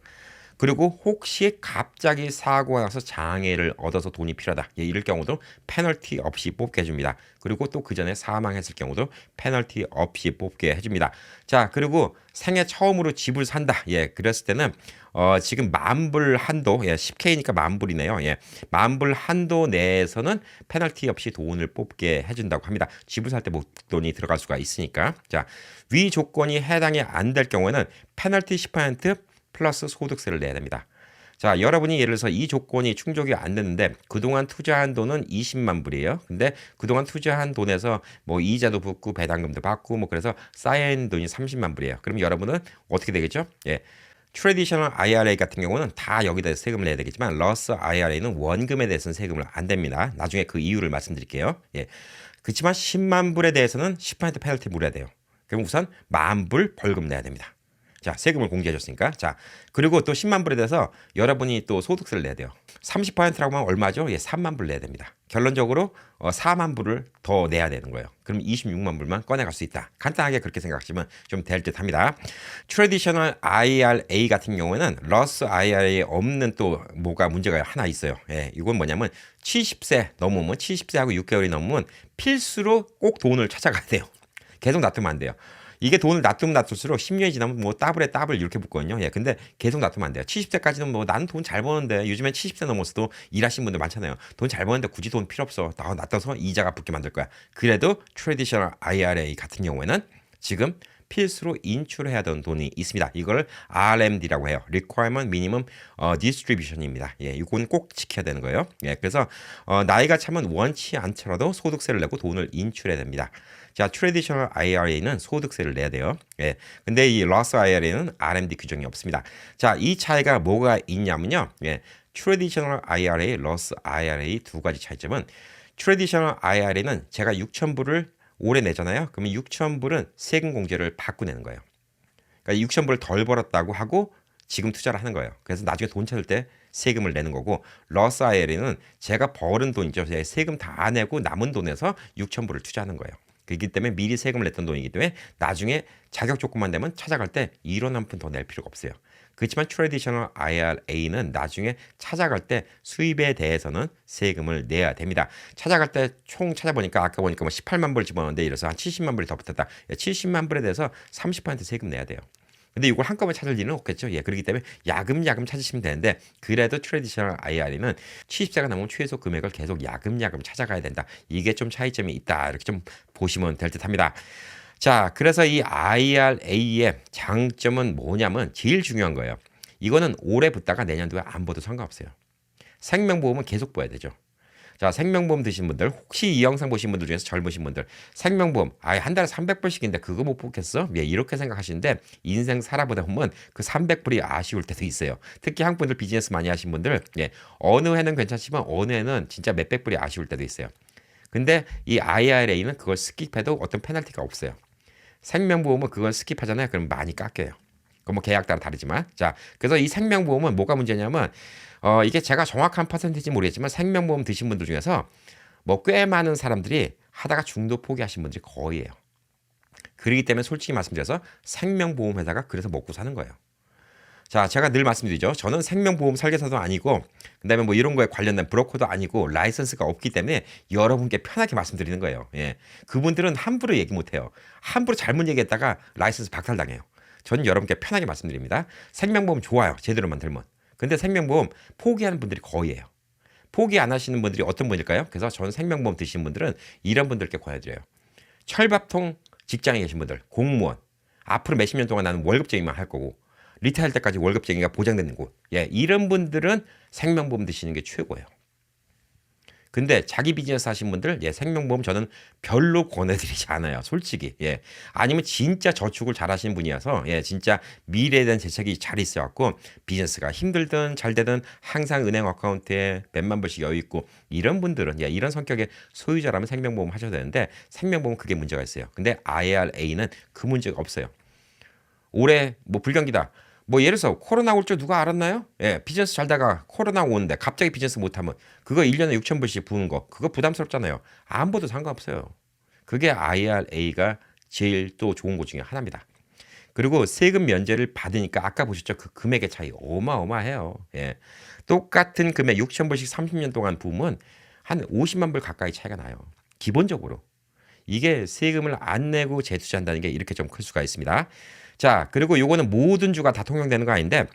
S1: 그리고 혹시 갑자기 사고가 나서 장애를 얻어서 돈이 필요하다. 예, 이럴 경우도 페널티 없이 뽑게 해줍니다. 그리고 또 그 전에 사망했을 경우도 페널티 없이 뽑게 해줍니다. 자, 그리고 생애 처음으로 집을 산다. 예, 그랬을 때는 지금 만불 한도, 예, 10K니까 만불이네요. 예, 만불 한도 내에서는 페널티 없이 돈을 뽑게 해준다고 합니다. 집을 살 때 목돈이 들어갈 수가 있으니까. 자, 위 조건이 해당이 안 될 경우에는 페널티 10% 플러스 소득세를 내야 됩니다. 자, 여러분이 예를 들어서 이 조건이 충족이 안 됐는데 그동안 투자한 돈은 20만 불이에요. 근데 그동안 투자한 돈에서 뭐 이자도 붙고 배당금도 받고 뭐 그래서 쌓여있는 돈이 30만 불이에요. 그럼 여러분은 어떻게 되겠죠? 예. 트래디셔널 IRA 같은 경우는 다 여기다 세금을 내야 되겠지만 러스 IRA는 원금에 대해서는 세금을 안 냅니다. 나중에 그 이유를 말씀드릴게요. 예. 그렇지만 10만 불에 대해서는 10% 페널티 물어야 돼요. 그럼 우선 만 불 벌금 내야 됩니다. 자, 세금을 공제해 줬으니까. 자, 그리고 또 10만 불에 대해서 여러분이 또 소득세를 내야 돼요. 30%라고 하면 얼마죠? 예, 3만 불 내야 됩니다. 결론적으로 4만 불을 더 내야 되는 거예요. 그럼 26만 불만 꺼내갈 수 있다. 간단하게 그렇게 생각하시면 좀 될 듯 합니다. 트래디셔널 IRA 같은 경우에는 러스 IRA에 없는 또 뭐가 문제가 하나 있어요. 예, 이건 뭐냐면 70세 넘으면 70세하고 6개월이 넘으면 필수로 꼭 돈을 찾아가야 돼요. 계속 놔두면 안 돼요. 이게 돈을 놔두면 놔둘수록 10년이 지나면 뭐 더블에 더블 이렇게 붙거든요. 예, 근데 계속 놔두면 안 돼요. 70세까지는 뭐 나는 돈 잘 버는데 요즘엔 70세 넘어서도 일하시는 분들 많잖아요. 돈 잘 버는데 굳이 돈 필요 없어. 나 놔둬서 이자가 붙게 만들 거야. 그래도 트래디셔널 IRA 같은 경우에는 지금 필수로 인출해야 되는 돈이 있습니다. 이걸 RMD라고 해요. Requirement Minimum Distribution입니다. 예, 이건 꼭 지켜야 되는 거예요. 예, 그래서 나이가 차면 원치 않더라도 소득세를 내고 돈을 인출해야 됩니다. 자, 트래디셔널 IRA는 소득세를 내야 돼요. 예. 근데 이 러스 IRA는 RMD 규정이 없습니다. 자, 이 차이가 뭐가 있냐면요. 예. 트래디셔널 IRA, 러스 IRA 두 가지 차이점은 트래디셔널 IRA는 제가 6,000불을 올해 내잖아요. 그러면 6,000불은 세금 공제를 받고 내는 거예요. 그러니까 6,000불을 덜 벌었다고 하고 지금 투자를 하는 거예요. 그래서 나중에 돈 찾을 때 세금을 내는 거고 러스 IRA는 제가 벌은 돈이죠. 세금 다 내고 남은 돈에서 6,000불을 투자하는 거예요. 그렇기 때문에 미리 세금을 냈던 돈이기 때문에 나중에 자격 조건만 되면 찾아갈 때 1원 한 푼 더 낼 필요가 없어요. 그렇지만 트래디셔널 IRA는 나중에 찾아갈 때 수입에 대해서는 세금을 내야 됩니다. 찾아갈 때 총 찾아보니까 아까 보니까 뭐 18만 불 집어넣었는데 이래서 한 70만 불이 더 붙었다. 70만 불에 대해서 30% 세금 내야 돼요. 근데 이걸 한꺼번에 찾을 일은 없겠죠. 예, 그렇기 때문에 야금야금 찾으시면 되는데 그래도 트래디셔널 IRA는 70세가 넘으면 최소 금액을 계속 야금야금 찾아가야 된다. 이게 좀 차이점이 있다. 이렇게 좀 보시면 될 듯합니다. 자, 그래서 이 IRA의 장점은 뭐냐면 제일 중요한 거예요. 이거는 올해 붙다가 내년도에 안 봐도 상관없어요. 생명보험은 계속 봐야 되죠. 자, 생명보험 드신 분들, 혹시 이 영상 보신 분들 중에서 젊으신 분들, 생명보험, 한 달에 300불씩인데 그거 못 뽑겠어? 예, 이렇게 생각하시는데 인생 살아보다 보면 그 300불이 아쉬울 때도 있어요. 특히 한국 분들 비즈니스 많이 하신 분들, 예, 어느 해는 괜찮지만 어느 해는 진짜 몇백 불이 아쉬울 때도 있어요. 근데 이 IRA는 그걸 스킵해도 어떤 페널티가 없어요. 생명보험은 그걸 스킵하잖아요. 그럼 많이 깎여요. 그건 뭐 계약 따라 다르지만. 자, 그래서 이 생명보험은 뭐가 문제냐면 이게 제가 정확한 퍼센티지 모르겠지만 생명보험 드신 분들 중에서 뭐 꽤 많은 사람들이 하다가 중도 포기하신 분들이 거의예요. 그렇기 때문에 솔직히 말씀드려서 생명보험 회사가 그래서 먹고 사는 거예요. 자, 제가 늘 말씀드리죠. 저는 생명보험 설계사도 아니고, 그다음에 뭐 이런 거에 관련된 브로커도 아니고, 라이선스가 없기 때문에 여러분께 편하게 말씀드리는 거예요. 예. 그분들은 함부로 얘기 못 해요. 함부로 잘못 얘기했다가 라이선스 박탈당해요. 저는 여러분께 편하게 말씀드립니다. 생명보험 좋아요. 제대로만 들면. 근데 생명보험 포기하는 분들이 거의예요. 포기 안 하시는 분들이 어떤 분일까요? 그래서 저는 생명보험 드시는 분들은 이런 분들께 권해드려요. 철밥통 직장에 계신 분들, 공무원, 앞으로 몇십 년 동안 나는 월급쟁이만 할 거고, 리타일 때까지 월급쟁이가 보장되는 곳. 예, 이런 분들은 생명보험 드시는 게 최고예요. 근데 자기 비즈니스 하신 분들, 예, 생명보험 저는 별로 권해드리지 않아요. 솔직히. 예. 아니면 진짜 저축을 잘 하시는 분이어서, 예, 진짜 미래에 대한 대책이 잘 있어갖고, 비즈니스가 힘들든 잘 되든 항상 은행 어카운트에 몇만 불씩 여유 있고, 이런 분들은, 예, 이런 성격의 소유자라면 생명보험 하셔도 되는데, 생명보험 그게 문제가 있어요. 근데 IRA는 그 문제가 없어요. 올해 뭐 불경기다. 뭐 예를 들어서 코로나 올 줄 누가 알았나요? 예, 비즈니스 잘다가 코로나 오는데 갑자기 비즈니스 못하면 그거 1년에 6천 불씩 부는 거 그거 부담스럽잖아요. 안 봐도 상관없어요. 그게 IRA가 제일 또 좋은 것 중에 하나입니다. 그리고 세금 면제를 받으니까 아까 보셨죠? 그 금액의 차이 어마어마해요. 예. 똑같은 금액 6천 불씩 30년 동안 부으면 한 50만 불 가까이 차이가 나요. 기본적으로. 이게 세금을 안 내고 재투자한다는 게 이렇게 좀 클 수가 있습니다. 자, 그리고 요거는 모든 주가 다 통용되는 거 아닌데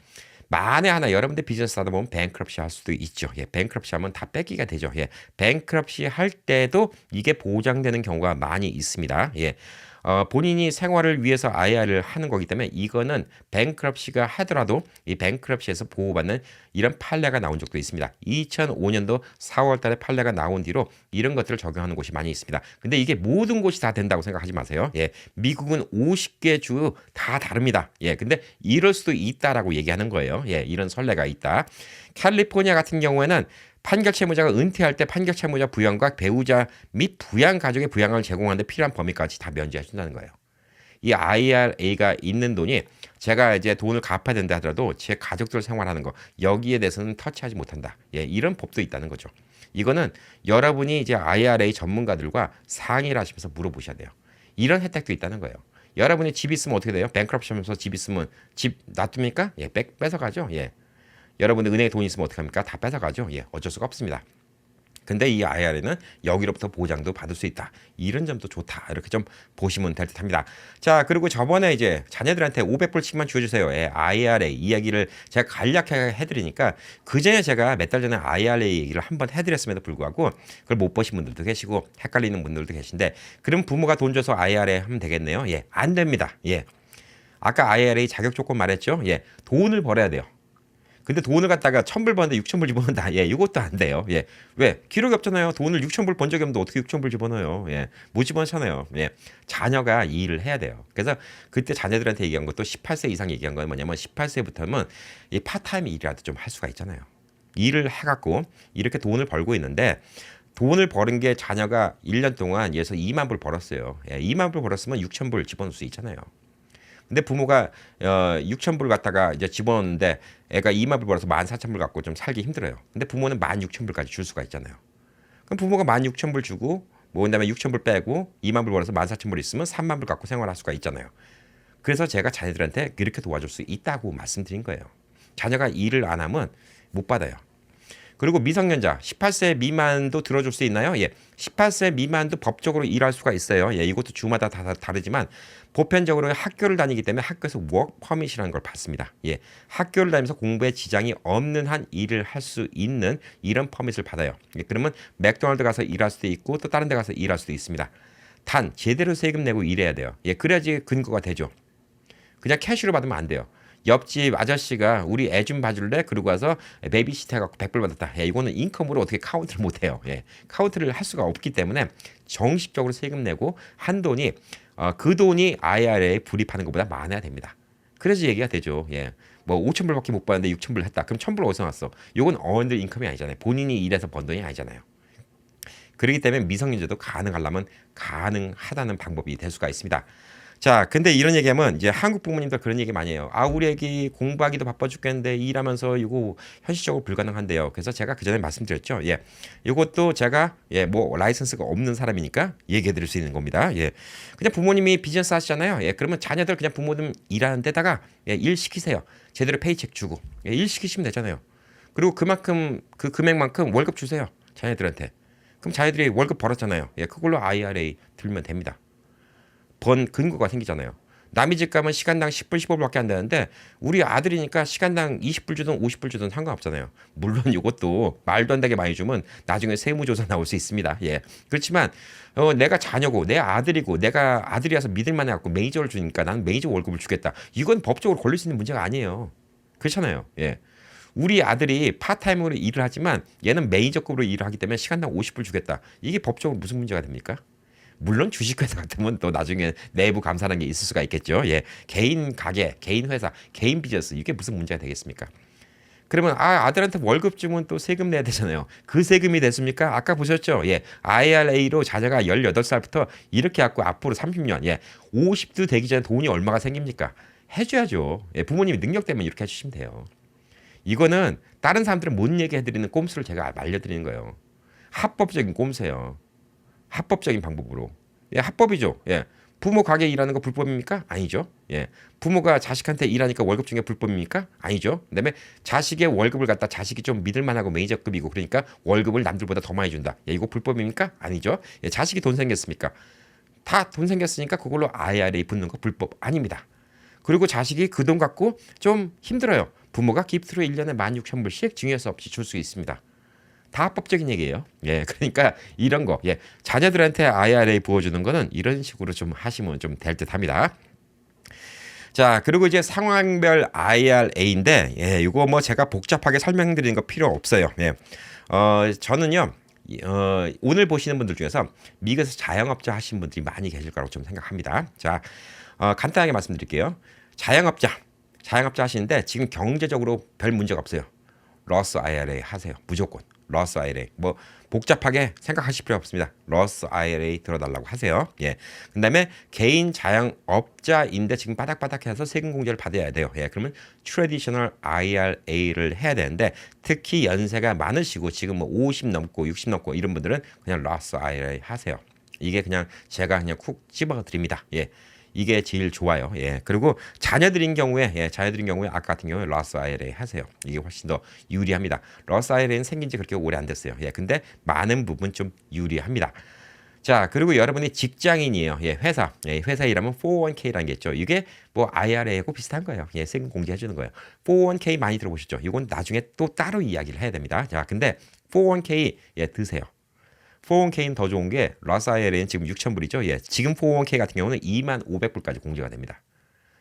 S1: 만에 하나 여러분들 비즈니스 하다 보면 뱅크럽시 할 수도 있죠. 예, 뱅크럽시 하면 다 뺏기가 되죠. 예, 뱅크럽시 할 때도 이게 보장되는 경우가 많이 있습니다. 예. 본인이 생활을 위해서 IR을 하는 거기 때문에 이거는 뱅크럽시가 하더라도 이 뱅크럽시에서 보호받는 이런 판례가 나온 적도 있습니다. 2005년도 4월 달에 판례가 나온 뒤로 이런 것들을 적용하는 곳이 많이 있습니다. 근데 이게 모든 곳이 다 된다고 생각하지 마세요. 예. 미국은 50개 주 다 다릅니다. 예. 근데 이럴 수도 있다라고 얘기하는 거예요. 예. 이런 선례가 있다. 캘리포니아 같은 경우에는 판결 채무자가 은퇴할 때 판결 채무자 부양과 배우자 및 부양 가족의 부양을 제공하는 데 필요한 범위까지 다 면제해 준다는 거예요. 이 IRA가 있는 돈이 제가 이제 돈을 갚아야 된다 하더라도 제 가족들 생활하는 거 여기에 대해서는 터치하지 못한다. 예, 이런 법도 있다는 거죠. 이거는 여러분이 이제 IRA 전문가들과 상의를 하시면서 물어보셔야 돼요. 이런 혜택도 있다는 거예요. 여러분이 집 있으면 어떻게 돼요? 뱅크럽시 하면서 집 있으면 집 놔둡니까? 예, 뺏어가죠. 예. 여러분들 은행에 돈 있으면 어떡합니까? 다 뺏어가죠. 예, 어쩔 수가 없습니다. 근데 이 IRA는 여기로부터 보장도 받을 수 있다. 이런 점도 좋다. 이렇게 좀 보시면 될 듯합니다. 자, 그리고 저번에 이제 자녀들한테 500불씩만 주어주세요. 예, IRA 이야기를 제가 간략하게 해드리니까 그 전에 제가 몇 달 전에 IRA 얘기를 한번 해드렸음에도 불구하고 그걸 못 보신 분들도 계시고 헷갈리는 분들도 계신데 그럼 부모가 돈 줘서 IRA 하면 되겠네요. 예, 안 됩니다. 예, 아까 IRA 자격 조건 말했죠. 예, 돈을 벌어야 돼요. 근데 돈을 갖다가 1,000불 버는데 6,000불 집어넣는다. 예, 이것도 안 돼요. 예. 왜? 기록이 없잖아요. 돈을 6,000불 번 적이 없는데 어떻게 6,000불 집어넣어요? 예. 못 집어넣잖아요. 예. 자녀가 이 일을 해야 돼요. 그래서 그때 자녀들한테 얘기한 것도 18세 이상 얘기한 건 뭐냐면 18세부터는 이 파타임 일이라도 좀 할 수가 있잖아요. 일을 해갖고 이렇게 돈을 벌고 있는데 돈을 버는 게 자녀가 1년 동안 예서 2만 불 벌었어요. 예, 2만 불 벌었으면 6,000불 집어넣을 수 있잖아요. 근데 부모가 6,000불 갖다가 이제 집어넣는데 애가 2만 불 벌어서 14,000불 갖고 좀 살기 힘들어요. 근데 부모는 16,000불까지 줄 수가 있잖아요. 그럼 부모가 16,000불 주고 뭐 그다음에 6,000불 빼고 2만 불 벌어서 14,000불 있으면 3만 불 갖고 생활할 수가 있잖아요. 그래서 제가 자녀들한테 그렇게 도와줄 수 있다고 말씀드린 거예요. 자녀가 일을 안 하면 못 받아요. 그리고 미성년자 18세 미만도 들어줄 수 있나요? 예. 18세 미만도 법적으로 일할 수가 있어요. 예. 이것도 주마다 다 다르지만 보편적으로 학교를 다니기 때문에 학교에서 워크 퍼밋이라는 걸 받습니다. 예. 학교를 다니면서 공부에 지장이 없는 한 일을 할 수 있는 이런 퍼밋을 받아요. 예. 그러면 맥도날드 가서 일할 수도 있고 또 다른 데 가서 일할 수도 있습니다. 단 제대로 세금 내고 일해야 돼요. 예. 그래야지 근거가 되죠. 그냥 캐시로 받으면 안 돼요. 옆집 아저씨가 우리 애 좀 봐줄래? 그러고 와서 베이비시터 해갖고 100불 받았다. 예, 이거는 인컴으로 어떻게 카운트를 못해요. 예, 카운트를 할 수가 없기 때문에 정식적으로 세금 내고 한 돈이 그 돈이 IRA에 불입하는 것보다 많아야 됩니다. 그래서 얘기가 되죠. 예. 뭐 5천 불밖에 못 받는데 6천 불 했다. 그럼 1,000불 어디서 났어? 이건 어른들 인컴이 아니잖아요. 본인이 일해서 번 돈이 아니잖아요. 그렇기 때문에 미성년자도 가능하려면 가능하다는 방법이 될 수가 있습니다. 자, 근데 이런 얘기하면 이제 한국 부모님들 그런 얘기 많이 해요. 아, 우리 애기 공부하기도 바빠 죽겠는데 일하면서 이거 현실적으로 불가능한데요. 그래서 제가 그 전에 말씀드렸죠. 예, 이것도 제가 뭐 라이선스가 없는 사람이니까 얘기해드릴 수 있는 겁니다. 예, 그냥 부모님이 비즈니스 하시잖아요. 예, 그러면 자녀들 그냥 부모님 일하는 데다가 일 시키세요. 제대로 페이책 주고 일 시키시면 되잖아요. 그리고 그만큼 그 금액만큼 월급 주세요. 자녀들한테. 그럼 자녀들이 월급 벌었잖아요. 예, 그걸로 IRA 들면 됩니다. 번 근거가 생기잖아요. 남의 집 가면 시간당 10불, 15불밖에 안 되는데 우리 아들이니까 시간당 20불 주든 50불 주든 상관없잖아요. 물론 이것도 말도 안 되게 많이 주면 나중에 세무조사 나올 수 있습니다. 예. 그렇지만 내가 자녀고 내 아들이고 내가 아들이라서 믿을만 해갖고 매니저를 주니까 나는 매니저 월급을 주겠다. 이건 법적으로 걸릴 수 있는 문제가 아니에요. 그렇잖아요. 예. 우리 아들이 파타임으로 일을 하지만 얘는 매니저급으로 일을 하기 때문에 시간당 50불 주겠다. 이게 법적으로 무슨 문제가 됩니까? 물론 주식회사 같으면 또 나중에 내부 감사라는 게 있을 수가 있겠죠. 예, 개인 가게, 개인 회사, 개인 비즈니스 이게 무슨 문제가 되겠습니까? 그러면 아들한테 월급 주면 또 세금 내야 되잖아요. 그 세금이 됐습니까? 아까 보셨죠? 예, IRA로 자녀가 18살부터 이렇게 갖고 앞으로 30년, 50도 되기 전에 돈이 얼마가 생깁니까? 해줘야죠. 예, 부모님이 능력 때문에 이렇게 해주시면 돼요. 이거는 다른 사람들은 못 얘기해드리는 꼼수를 제가 알려드리는 거예요. 합법적인 꼼수예요. 합법적인 방법으로. 예, 합법이죠. 예. 부모 가게 일하는 거 불법입니까? 아니죠. 예. 부모가 자식한테 일하니까 월급 중에 불법입니까? 아니죠. 그다음에 자식의 월급을 갖다 자식이 좀 믿을만하고 매니저급이고 그러니까 월급을 남들보다 더 많이 준다. 예, 이거 불법입니까? 아니죠. 예, 자식이 돈 생겼습니까? 다 돈 생겼으니까 그걸로 IRA 붙는 거 불법 아닙니다. 그리고 자식이 그 돈 갖고 좀 힘들어요. 부모가 기프트로 1년에 16,000불씩 증여세 없이 줄 수 있습니다. 다 합법적인 얘기예요. 예, 그러니까 이런 거, 자녀들한테 IRA 부어주는 거는 이런 식으로 좀 하시면 좀 될 듯합니다. 자, 그리고 이제 상황별 IRA인데, 이거 뭐 제가 복잡하게 설명드리는 거 필요 없어요. 예, 저는요. 오늘 보시는 분들 중에서 미국에서 자영업자 하신 분들이 많이 계실 거라고 좀 생각합니다. 자, 간단하게 말씀드릴게요. 자영업자 하시는데 지금 경제적으로 별 문제가 없어요. 러스 IRA 하세요. 무조건. 러스 IRA. 뭐 복잡하게 생각하실 필요 없습니다. 러스 IRA 들어달라고 하세요. 예. 그다음에 개인 자영업자인데 지금 바닥바닥해서 세금 공제를 받아야 돼요. 예. 그러면 트래디셔널 IRA를 해야 되는데 특히 연세가 많으시고 지금 뭐 50 넘고 60 넘고 이런 분들은 그냥 러스 IRA 하세요. 이게 그냥 제가 그냥 쿡 집어 드립니다. 예. 이게 제일 좋아요. 예. 그리고 자녀들인 경우에 아까 같은 경우에 러스 IRA 하세요. 이게 훨씬 더 유리합니다. 러스 IRA는 생긴 지 그렇게 오래 안 됐어요. 예. 근데 많은 부분 좀 유리합니다. 자, 그리고 여러분이 직장인이에요. 예, 회사. 예, 회사 일하면 401k라는 게 있죠. 이게 뭐 IRA하고 비슷한 거예요. 예, 세금 공제해 주는 거예요. 401k 많이 들어보셨죠? 이건 나중에 또 따로 이야기를 해야 됩니다. 자, 근데 401k 드세요. 401k는 더 좋은 게 러스 IRA는 지금 6,000불이죠. 예, 지금 401k 같은 경우는 25,500불까지 공제가 됩니다.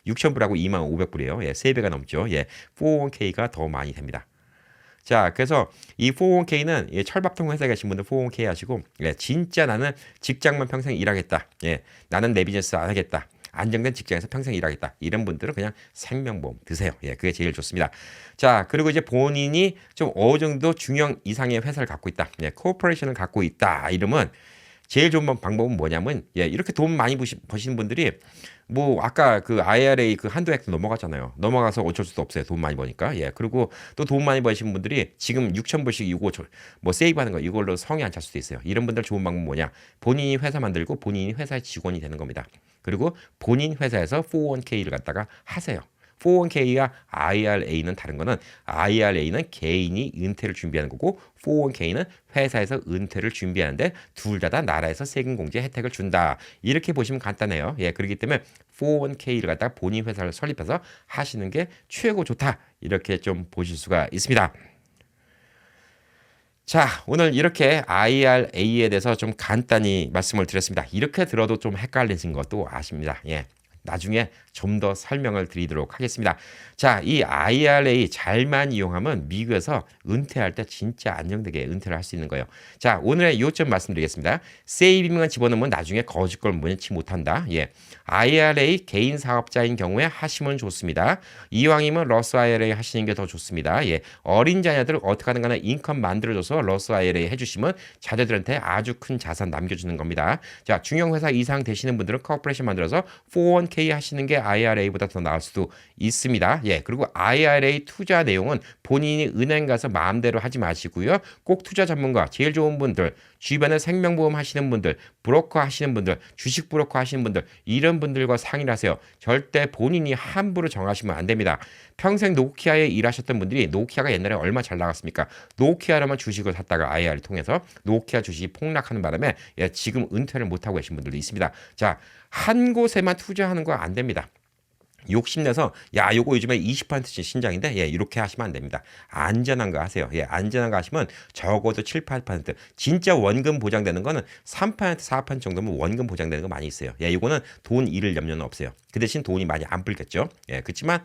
S1: 6,000불하고 25,500불이에요. 예, 3배가 넘죠. 예, 401k가 더 많이 됩니다. 자, 그래서 이 401k는 철밥통 회사에 계신 분들 401k 하시고, 진짜 나는 직장만 평생 일하겠다. 예, 나는 내 비즈니스 안 하겠다. 안정된 직장에서 평생 일하겠다. 이런 분들은 그냥 생명보험 드세요. 예, 그게 제일 좋습니다. 자, 그리고 이제 본인이 좀 어느 정도 중형 이상의 회사를 갖고 있다. 예, 코퍼레이션을 갖고 있다. 이러면 제일 좋은 방법은 뭐냐면, 이렇게 돈 많이 버시는 분들이 뭐 아까 그 IRA 그 한도 액도 넘어갔잖아요. 넘어가서 어쩔 수도 없어요. 돈 많이 버니까. 예. 그리고 또 돈 많이 버시는 분들이 지금 6,000불씩 이거 뭐 세이브하는 거 이걸로 성이 안 찰 수도 있어요. 이런 분들 좋은 방법은 뭐냐? 본인이 회사 만들고 본인이 회사의 직원이 되는 겁니다. 그리고 본인 회사에서 401k를 갖다가 하세요. 401k와 IRA는 다른 거는 IRA는 개인이 은퇴를 준비하는 거고 401k는 회사에서 은퇴를 준비하는데 둘 다 나라에서 세금 공제 혜택을 준다. 이렇게 보시면 간단해요. 예, 그렇기 때문에 401k를 갖다가 본인 회사를 설립해서 하시는 게 최고 좋다. 이렇게 좀 보실 수가 있습니다. 자, 오늘 이렇게 IRA에 대해서 좀 간단히 말씀을 드렸습니다. 이렇게 들어도 좀 헷갈리신 것도 아십니다. 예. 나중에 좀 더 설명을 드리도록 하겠습니다. 자, 이 IRA 잘만 이용하면 미국에서 은퇴할 때 진짜 안정되게 은퇴를 할 수 있는 거예요. 자, 오늘의 요점 말씀드리겠습니다. 세이빙만 집어넣으면 나중에 거짓걸 면치 못한다. 예. IRA 개인 사업자인 경우에 하시면 좋습니다. 이왕이면 러스 IRA 하시는 게 더 좋습니다. 예. 어린 자녀들 어떻게 하든 간에 인컴 만들어줘서 러스 IRA 해주시면 자녀들한테 아주 큰 자산 남겨주는 겁니다. 자, 중형회사 이상 되시는 분들은 코퍼레이션 만들어서 401k 하시는 게 IRA보다 더 나을 수도 있습니다. 예. 그리고 IRA 투자 내용은 본인이 은행 가서 마음대로 하지 마시고요. 꼭 투자 전문가, 제일 좋은 분들, 주변에 생명보험 하시는 분들, 브로커 하시는 분들, 주식 브로커 하시는 분들, 이런 분들과 상의를 하세요. 절대 본인이 함부로 정하시면 안 됩니다. 평생 노키아에 일하셨던 분들이 노키아가 옛날에 얼마 잘 나갔습니까? 노키아로만 주식을 샀다가 IR을 통해서 노키아 주식이 폭락하는 바람에 예, 지금 은퇴를 못하고 계신 분들도 있습니다. 자, 한 곳에만 투자하는 거 안 됩니다. 욕심내서 야 요거 요즘에 20%씩 신장인데 예 이렇게 하시면 안 됩니다. 안전한 거 하세요. 예 안전한 거 하시면 적어도 7, 8% 진짜 원금 보장되는 거는 3%, 4% 정도면 원금 보장되는 거 많이 있어요. 예 요거는 돈 잃을 염려는 없어요. 그 대신 돈이 많이 안 불겠죠. 예 그렇지만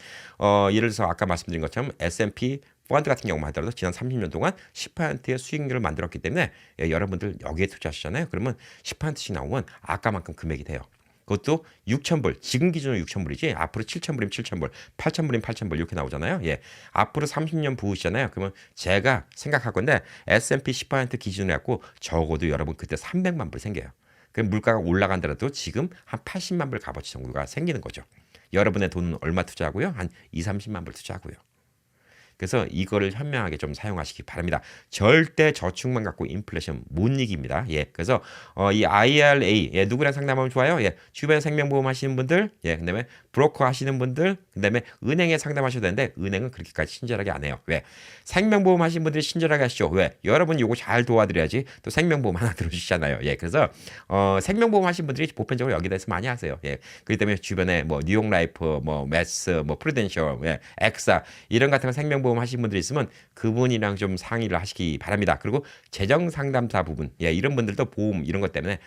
S1: 예를 들어서 아까 말씀드린 것처럼 S&P 펀드 같은 경우만 하더라도 지난 30년 동안 10%의 수익률을 만들었기 때문에 예, 여러분들 여기에 투자하시잖아요. 그러면 10%씩 나오면 아까만큼 금액이 돼요. 그것도 6,000불, 지금 기준으로 6,000불이지 앞으로 7,000불이면 7,000불, 8,000불이면 8,000불 이렇게 나오잖아요. 예, 앞으로 30년 부으시잖아요. 그러면 제가 생각할 건데 S&P 10% 기준으로 해갖고 적어도 여러분 그때 300만 불 생겨요. 그럼 물가가 올라간다라도 지금 한 80만 불 값어치 정도가 생기는 거죠. 여러분의 돈은 얼마 투자하고요? 한 2, 30만 불 투자하고요. 그래서 이거를 현명하게 좀 사용하시기 바랍니다. 절대 저축만 갖고 인플레이션 못 이깁니다. 예, 그래서 이 IRA 예, 누구랑 상담하면 좋아요? 예, 주변 생명보험 하시는 분들, 예, 그다음에 브로커 하시는 분들, 그다음에 은행에 상담하셔도 되는데 은행은 그렇게까지 친절하게 안 해요. 왜? 생명보험 하시는 분들이 친절하게 하시죠. 왜? 여러분 요거 잘 도와드려야지 또 생명보험 하나 들어주시잖아요. 예, 그래서 생명보험 하시는 분들이 보편적으로 여기에 대해서 많이 하세요. 예, 그렇기 때문에 주변에 뭐 뉴욕 라이프, 뭐 매스, 뭐 프루덴셜, 예, 엑사 이런 같은 생명보험 하신 분들이 있으면 그분이랑 좀 상의를 하시기 바랍니다. 그리고 재정 상담사 부분, 예, 이런 분들도 보험 이런 것 때문에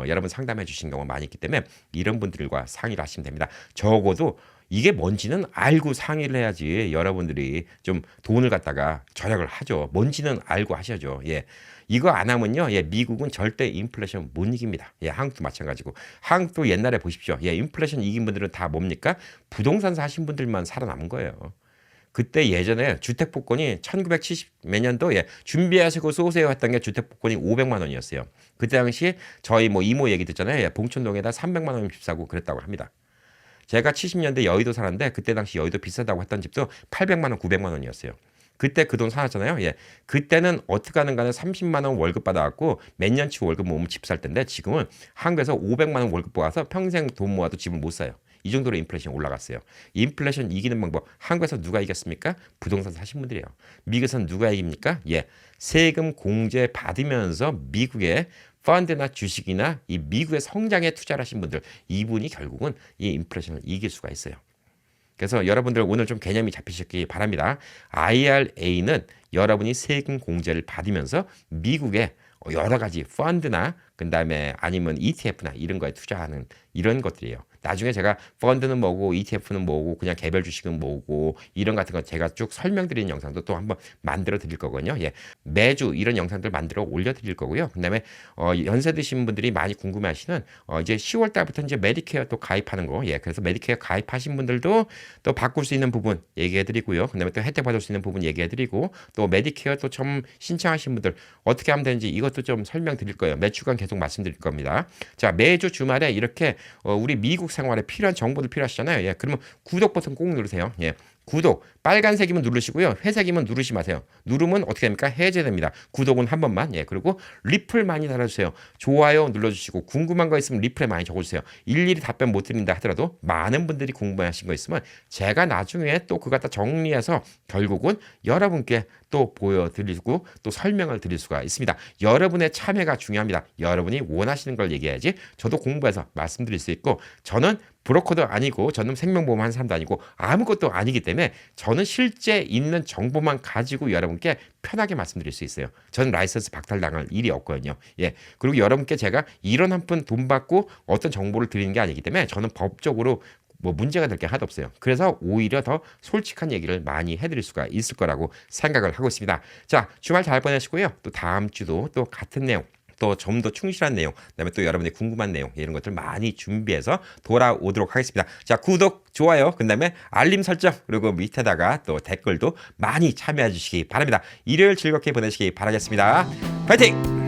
S1: 여러분 상담해 주신 경우가 많이 있기 때문에 이런 분들과 상의를 하시면 됩니다. 적어도 이게 뭔지는 알고 상의를 해야지 여러분들이 좀 돈을 갖다가 절약을 하죠. 뭔지는 알고 하셔야죠. 예. 이거 안 하면요. 예, 미국은 절대 인플레이션 못 이깁니다. 예, 한국도 마찬가지고. 한국도 옛날에 보십시오. 예, 인플레이션 이긴 분들은 다 뭡니까? 부동산 사신 분들만 살아남은 거예요. 그때 예전에 주택 복권이 1970 몇 년도에 준비하시고 쏘세요 했던 게 주택 복권이 500만 원이었어요. 그때 당시 저희 뭐 이모 얘기 듣잖아요. 예, 봉천동에다 300만 원 집 사고 그랬다고 합니다. 제가 70년대 여의도 살았는데 그때 당시 여의도 비싸다고 했던 집도 800만 원, 900만 원이었어요. 그때 그 돈 사놨잖아요. 예. 그때는 어떻게 하는 간에 30만 원 월급 받아갖고 몇 년치 월급 모으면 집 살 텐데 지금은 한국에서 500만 원 월급 모아서 평생 돈 모아도 집을 못 사요. 이 정도로 인플레이션이 올라갔어요. 인플레이션 이기는 방법 한국에서 누가 이겼습니까? 부동산 사신 분들이에요. 미국에서는 누가 이깁니까? 예, 세금 공제 받으면서 미국의 펀드나 주식이나 이 미국의 성장에 투자를 하신 분들 이분이 결국은 이 인플레이션을 이길 수가 있어요. 그래서 여러분들 오늘 좀 개념이 잡히셨기 바랍니다. IRA는 여러분이 세금 공제를 받으면서 미국의 여러 가지 펀드나 그다음에 아니면 ETF나 이런 거에 투자하는 이런 것들이에요. 나중에 제가 펀드는 뭐고 ETF는 뭐고 그냥 개별 주식은 뭐고 이런 같은 거 제가 쭉 설명드리는 영상도 또 한번 만들어 드릴 거거든요. 예. 매주 이런 영상들 만들어 올려 드릴 거고요. 그다음에 연세 드신 분들이 많이 궁금해 하시는 이제 10월 달부터 이제 메디케어 또 가입하는 거. 예. 그래서 메디케어 가입하신 분들도 또 바꿀 수 있는 부분 얘기해 드리고요. 그다음에 또 혜택 받을 수 있는 부분 얘기해 드리고 또 메디케어 또 처음 신청하신 분들 어떻게 하면 되는지 이것도 좀 설명 드릴 거예요. 매 주간 계속 말씀드릴 겁니다. 자, 매주 주말에 이렇게 우리 미국 생활에 필요한 정보들 필요하시잖아요. 예, 그러면 구독 버튼 꼭 누르세요. 예, 구독 빨간색이면 누르시고요. 회색이면 누르지 마세요. 누르면 어떻게 됩니까? 해제됩니다. 구독은 한 번만. 예. 그리고 리플 많이 달아주세요. 좋아요 눌러주시고 궁금한 거 있으면 리플에 많이 적어주세요. 일일이 답변 못 드린다 하더라도 많은 분들이 궁금해하신 거 있으면 제가 나중에 또 그거 다 정리해서 결국은 여러분께 또 보여드리고 또 설명을 드릴 수가 있습니다. 여러분의 참여가 중요합니다. 여러분이 원하시는 걸 얘기해야지 저도 공부해서 말씀드릴 수 있고 저는 브로커도 아니고 저는 생명보험 하는 사람도 아니고 아무것도 아니기 때문에 저는 실제 있는 정보만 가지고 여러분께 편하게 말씀드릴 수 있어요. 저는 라이선스 박탈당할 일이 없거든요. 예. 그리고 여러분께 제가 1원 한 푼 돈 받고 어떤 정보를 드리는 게 아니기 때문에 저는 법적으로 뭐 문제가 될 게 하나도 없어요. 그래서 오히려 더 솔직한 얘기를 많이 해드릴 수가 있을 거라고 생각을 하고 있습니다. 자, 주말 잘 보내시고요. 또 다음 주도 또 같은 내용 또 좀 더 충실한 내용, 그다음에 또 여러분의 궁금한 내용 이런 것들 많이 준비해서 돌아오도록 하겠습니다. 자, 구독, 좋아요, 그다음에 알림 설정 그리고 밑에다가 또 댓글도 많이 참여해 주시기 바랍니다. 일요일 즐겁게 보내시기 바라겠습니다. 파이팅!